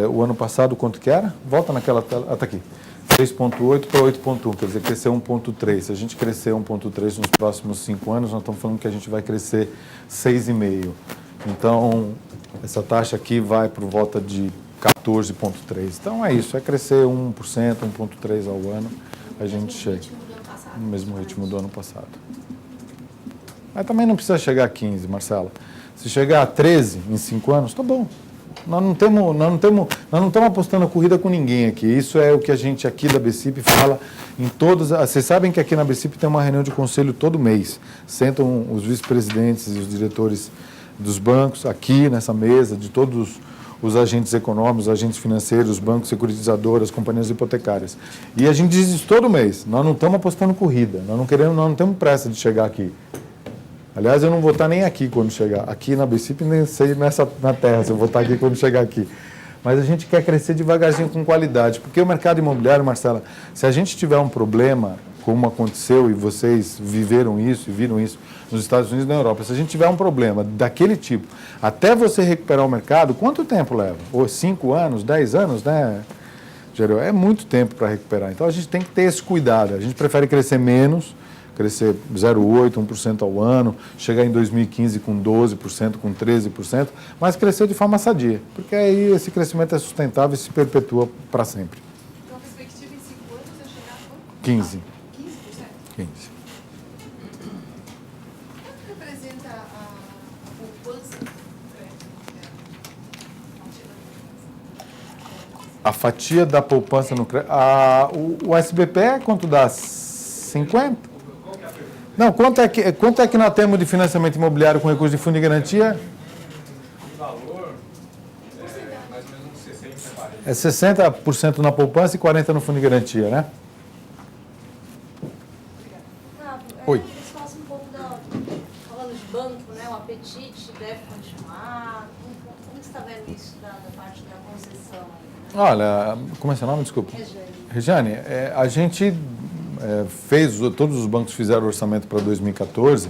o ano passado, quanto que era? Volta naquela tela, está aqui, 3,8 para 8,1, quer dizer, cresceu 1,3. Se a gente crescer 1,3 nos próximos 5 anos, nós estamos falando que a gente vai crescer 6,5. Então, essa taxa aqui vai por volta de 14,3. Então é isso, é crescer 1%, 1,3 ao ano, a gente chega no mesmo ritmo do ano passado. Mas também não precisa chegar a 15, Marcela. Se chegar a 13 em 5 anos, tá bom. Nós não estamos apostando a corrida com ninguém aqui. Isso é o que a gente aqui da BCP fala em todas. Vocês sabem que aqui na BCP tem uma reunião de conselho todo mês. Sentam os vice-presidentes e os diretores dos bancos aqui nessa mesa, de todos os agentes econômicos, os agentes financeiros, os bancos, securitizadoras, companhias hipotecárias. E a gente diz isso todo mês. Nós não estamos apostando corrida. Nós não temos pressa de chegar aqui. Aliás, eu não vou estar nem aqui quando chegar. Aqui na BCP, nem sei na terra se eu vou estar aqui quando chegar aqui. Mas a gente quer crescer devagarzinho com qualidade. Porque o mercado imobiliário, Marcela, se a gente tiver um problema, como aconteceu, e vocês viveram isso e viram isso nos Estados Unidos e na Europa. Se a gente tiver um problema daquele tipo, até você recuperar o mercado, quanto tempo leva? Ou 5 anos, 10 anos, né, Gerô? É muito tempo para recuperar. Então, a gente tem que ter esse cuidado. A gente prefere crescer menos, crescer 0,8%, 1% ao ano, chegar em 2015 com 12%, com 13%, mas crescer de forma sadia, porque aí esse crescimento é sustentável e se perpetua para sempre. Então, a perspectiva em 5 anos é chegar a 15. 15%? 15. Quanto representa a poupança? A fatia da poupança no crédito... O SBPE é quanto dá? 50%? Não, quanto é que nós temos de financiamento imobiliário com recurso de fundo de garantia? O valor é mais ou menos uns 60%, 40%. É 60% na poupança e 40% no fundo de garantia, né? Oi. Eles falam um pouco falando de banco, né? O apetite deve continuar. Como você está vendo isso da parte da concessão? Olha, como é seu nome? Desculpa. Regiane, a gente todos os bancos fizeram orçamento para 2014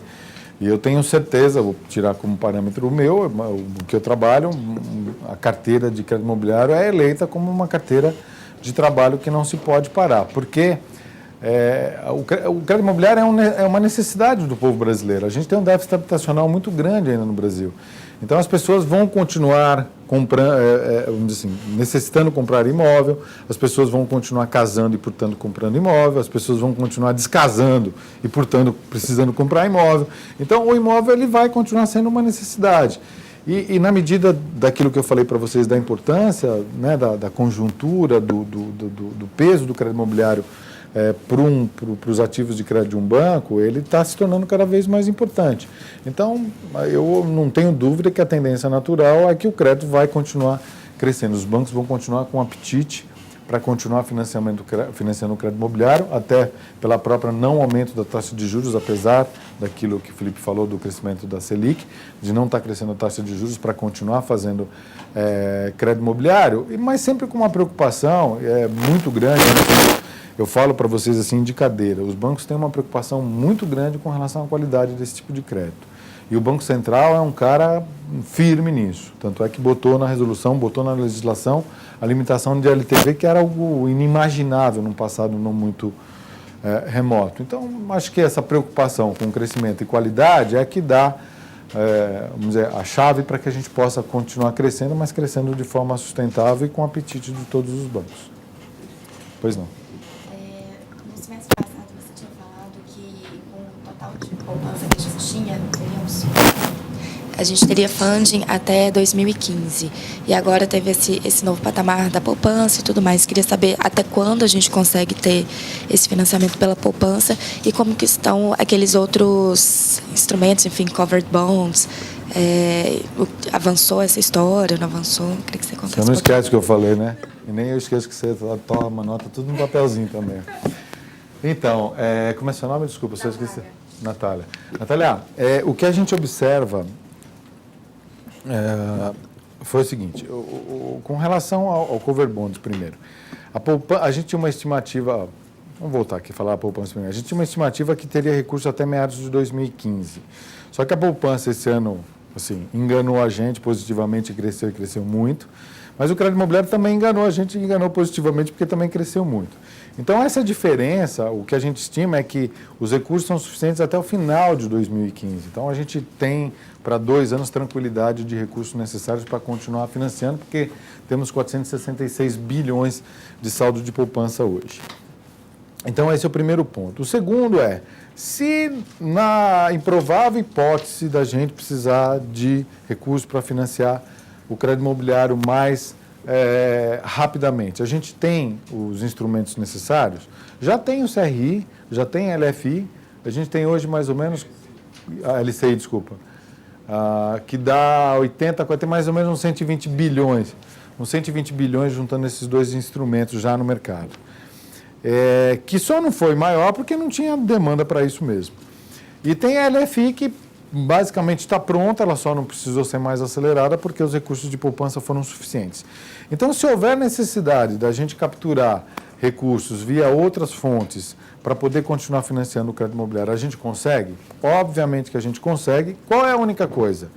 e eu tenho certeza, vou tirar como parâmetro o meu, o que eu trabalho, a carteira de crédito imobiliário é eleita como uma carteira de trabalho que não se pode parar, porque o crédito imobiliário é uma necessidade do povo brasileiro. A gente tem um déficit habitacional muito grande ainda no Brasil. Então, as pessoas vão continuar comprando, vamos dizer assim, necessitando comprar imóvel, as pessoas vão continuar casando e, portanto, comprando imóvel, as pessoas vão continuar descasando e, portanto, precisando comprar imóvel. Então, o imóvel ele vai continuar sendo uma necessidade. E na medida daquilo que eu falei para vocês, da importância, né, da conjuntura, do peso do crédito imobiliário para os ativos de crédito de um banco, ele está se tornando cada vez mais importante. Então, eu não tenho dúvida que a tendência natural é que o crédito vai continuar crescendo. Os bancos vão continuar com apetite para continuar financiando o crédito imobiliário, até pela própria não aumento da taxa de juros, apesar daquilo que o Felipe falou do crescimento da Selic, de não estar crescendo a taxa de juros para continuar fazendo crédito imobiliário, mas sempre com uma preocupação muito grande, né? Eu falo para vocês assim de cadeira, os bancos têm uma preocupação muito grande com relação à qualidade desse tipo de crédito. E o Banco Central é um cara firme nisso. Tanto é que botou na resolução, botou na legislação a limitação de LTV, que era algo inimaginável num passado não muito remoto. Então, acho que essa preocupação com crescimento e qualidade é que dá vamos dizer, a chave para que a gente possa continuar crescendo, mas crescendo de forma sustentável e com apetite de todos os bancos. Pois não. No semestre passado você tinha falado que com o total de poupança que a gente tinha, a gente teria funding até 2015. E agora teve esse novo patamar da poupança e tudo mais. Queria saber até quando a gente consegue ter esse financiamento pela poupança e como que estão aqueles outros instrumentos, enfim, covered bonds. Avançou essa história, não avançou? Queria que você contasse. Você não esquece o que eu falei, né? E nem eu esqueço que você toma nota, tudo no papelzinho também. Então, como é seu nome? Desculpa, você esqueci. Natália. Natália, o que a gente observa foi o seguinte, com relação ao cover bonds primeiro, a gente tinha uma estimativa, vamos voltar aqui e falar a poupança primeiro, a gente tinha uma estimativa que teria recurso até meados de 2015, só que a poupança esse ano, assim, enganou a gente positivamente, cresceu muito, mas o crédito imobiliário também enganou a gente e enganou positivamente porque também cresceu muito. Então, essa diferença, o que a gente estima é que os recursos são suficientes até o final de 2015. Então, a gente tem, para 2 anos, tranquilidade de recursos necessários para continuar financiando, porque temos 466 bilhões de saldo de poupança hoje. Então, esse é o primeiro ponto. O segundo se na improvável hipótese da gente precisar de recursos para financiar o crédito imobiliário mais rapidamente. A gente tem os instrumentos necessários, já tem o CRI, já tem a LFI, a gente tem hoje mais ou menos, a LCI, desculpa, que dá 80, tem mais ou menos uns 120 bilhões, uns 120 bilhões juntando esses dois instrumentos já no mercado. Que só não foi maior porque não tinha demanda para isso mesmo. E tem a LFI que basicamente está pronta, ela só não precisou ser mais acelerada porque os recursos de poupança foram suficientes. Então, se houver necessidade da gente capturar recursos via outras fontes para poder continuar financiando o crédito imobiliário, a gente consegue? Obviamente que a gente consegue. Qual é a única coisa?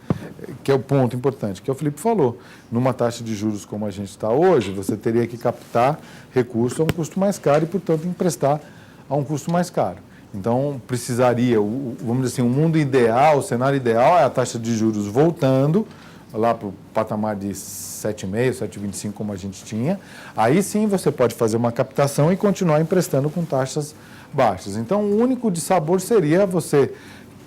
Que é o ponto importante, que o Felipe falou. Numa taxa de juros como a gente está hoje, você teria que captar recurso a um custo mais caro e, portanto, emprestar a um custo mais caro. Então, precisaria, vamos dizer assim, o mundo ideal, o cenário ideal é a taxa de juros voltando lá para o patamar de 7,5%, 7,25%, como a gente tinha. Aí sim você pode fazer uma captação e continuar emprestando com taxas baixas. Então, o único dissabor seria você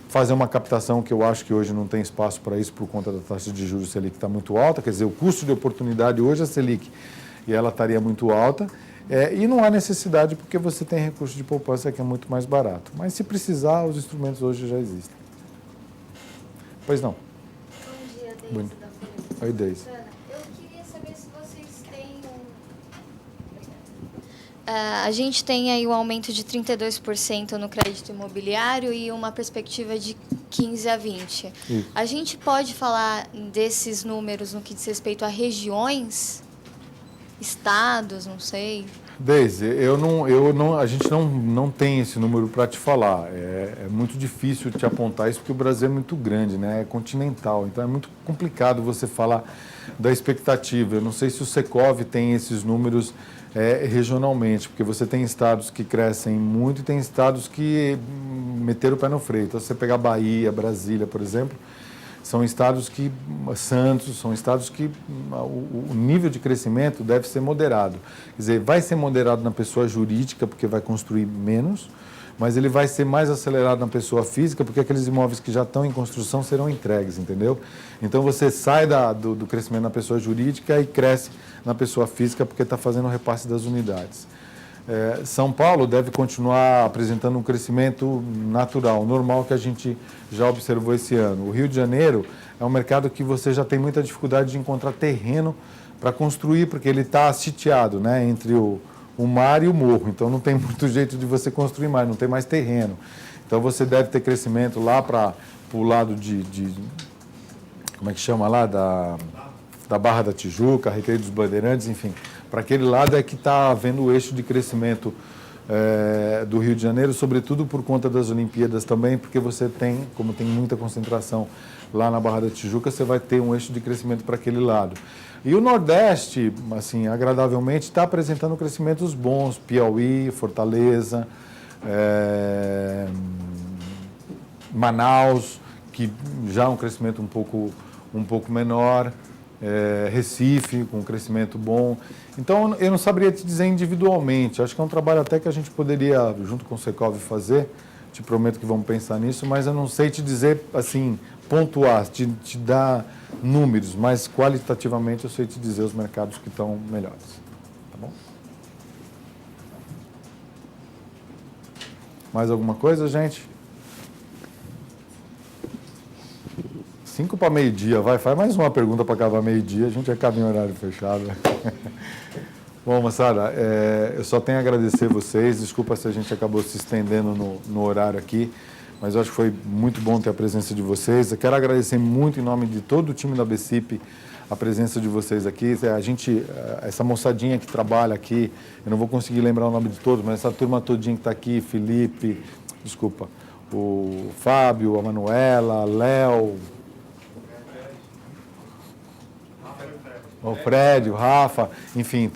fazer uma captação, que eu acho que hoje não tem espaço para isso por conta da taxa de juros Selic que está muito alta, quer dizer, o custo de oportunidade hoje é Selic e ela estaria muito alta, e não há necessidade porque você tem recurso de poupança que é muito mais barato. Mas se precisar, os instrumentos hoje já existem. Pois não. Bom dia, Deise Bonito. da Folha. Oi, Deise. Eu queria saber se vocês têm a gente tem aí um aumento de 32% no crédito imobiliário e uma perspectiva de 15 a 20. Isso. A gente pode falar desses números no que diz respeito a regiões, estados, não sei? Deise, a gente não tem esse número para te falar. É muito difícil te apontar isso porque o Brasil é muito grande, né? É continental, então é muito complicado você falar da expectativa. Eu não sei se o Secov tem esses números regionalmente, porque você tem estados que crescem muito e tem estados que meteram o pé no freio. Então, se você pegar Bahia, Brasília, por exemplo, são estados que, Santos, são estados que o nível de crescimento deve ser moderado. Quer dizer, vai ser moderado na pessoa jurídica, porque vai construir menos, mas ele vai ser mais acelerado na pessoa física, porque aqueles imóveis que já estão em construção serão entregues, entendeu? Então, você sai do crescimento na pessoa jurídica e cresce na pessoa física, porque está fazendo o repasse das unidades. São Paulo deve continuar apresentando um crescimento natural, normal, que a gente já observou esse ano. O Rio de Janeiro é um mercado que você já tem muita dificuldade de encontrar terreno para construir, porque ele está sitiado, né, entre o mar e o morro. Então, não tem muito jeito de você construir mais, não tem mais terreno. Então, você deve ter crescimento lá para o lado como é que chama lá? Da Barra da Tijuca, Recreio dos Bandeirantes, enfim. Para aquele lado é que está havendo o eixo de crescimento do Rio de Janeiro, sobretudo por conta das Olimpíadas também, porque você tem, como tem muita concentração lá na Barra da Tijuca, você vai ter um eixo de crescimento para aquele lado. E o Nordeste, assim, agradavelmente, está apresentando crescimentos bons, Piauí, Fortaleza, Manaus, que já é um crescimento um pouco menor, Recife, com um crescimento bom. Então, eu não saberia te dizer individualmente. Acho que é um trabalho até que a gente poderia, junto com o Secov, fazer. Te prometo que vamos pensar nisso, mas eu não sei te dizer, assim, pontuar, te dar números, mas qualitativamente eu sei te dizer os mercados que estão melhores. Tá bom? Mais alguma coisa, gente? 5 para meio-dia, faz mais uma pergunta para acabar meio-dia, a gente acaba em horário fechado. Bom, moçada, eu só tenho a agradecer vocês, desculpa se a gente acabou se estendendo no horário aqui, mas eu acho que foi muito bom ter a presença de vocês. Eu quero agradecer muito em nome de todo o time da BCIP a presença de vocês aqui. Essa moçadinha que trabalha aqui, eu não vou conseguir lembrar o nome de todos, mas essa turma todinha que está aqui, Felipe, o Fábio, a Manuela, Léo, o Fred, o Rafa, enfim,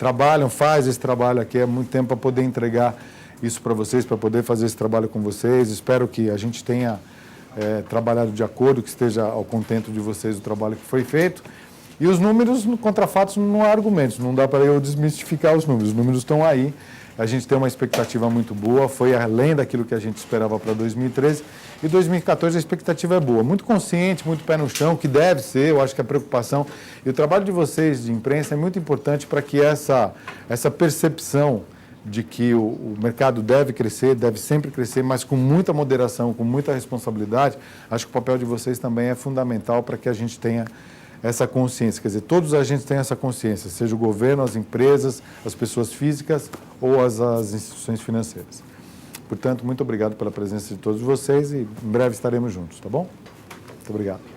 faz esse trabalho aqui há muito tempo para poder entregar isso para vocês, para poder fazer esse trabalho com vocês. Espero que a gente tenha trabalhado de acordo, que esteja ao contento de vocês o trabalho que foi feito. E os números contra fatos não há argumentos, não dá para eu desmistificar os números estão aí. A gente tem uma expectativa muito boa, foi além daquilo que a gente esperava para 2013. E 2014 a expectativa é boa, muito consciente, muito pé no chão, que deve ser, eu acho que a preocupação. E o trabalho de vocês, de imprensa, é muito importante para que essa percepção de que o mercado deve crescer, deve sempre crescer, mas com muita moderação, com muita responsabilidade, acho que o papel de vocês também é fundamental para que a gente tenha essa consciência. Quer dizer, todos os agentes têm essa consciência, seja o governo, as empresas, as pessoas físicas ou as instituições financeiras. Portanto, muito obrigado pela presença de todos vocês e em breve estaremos juntos, tá bom? Muito obrigado.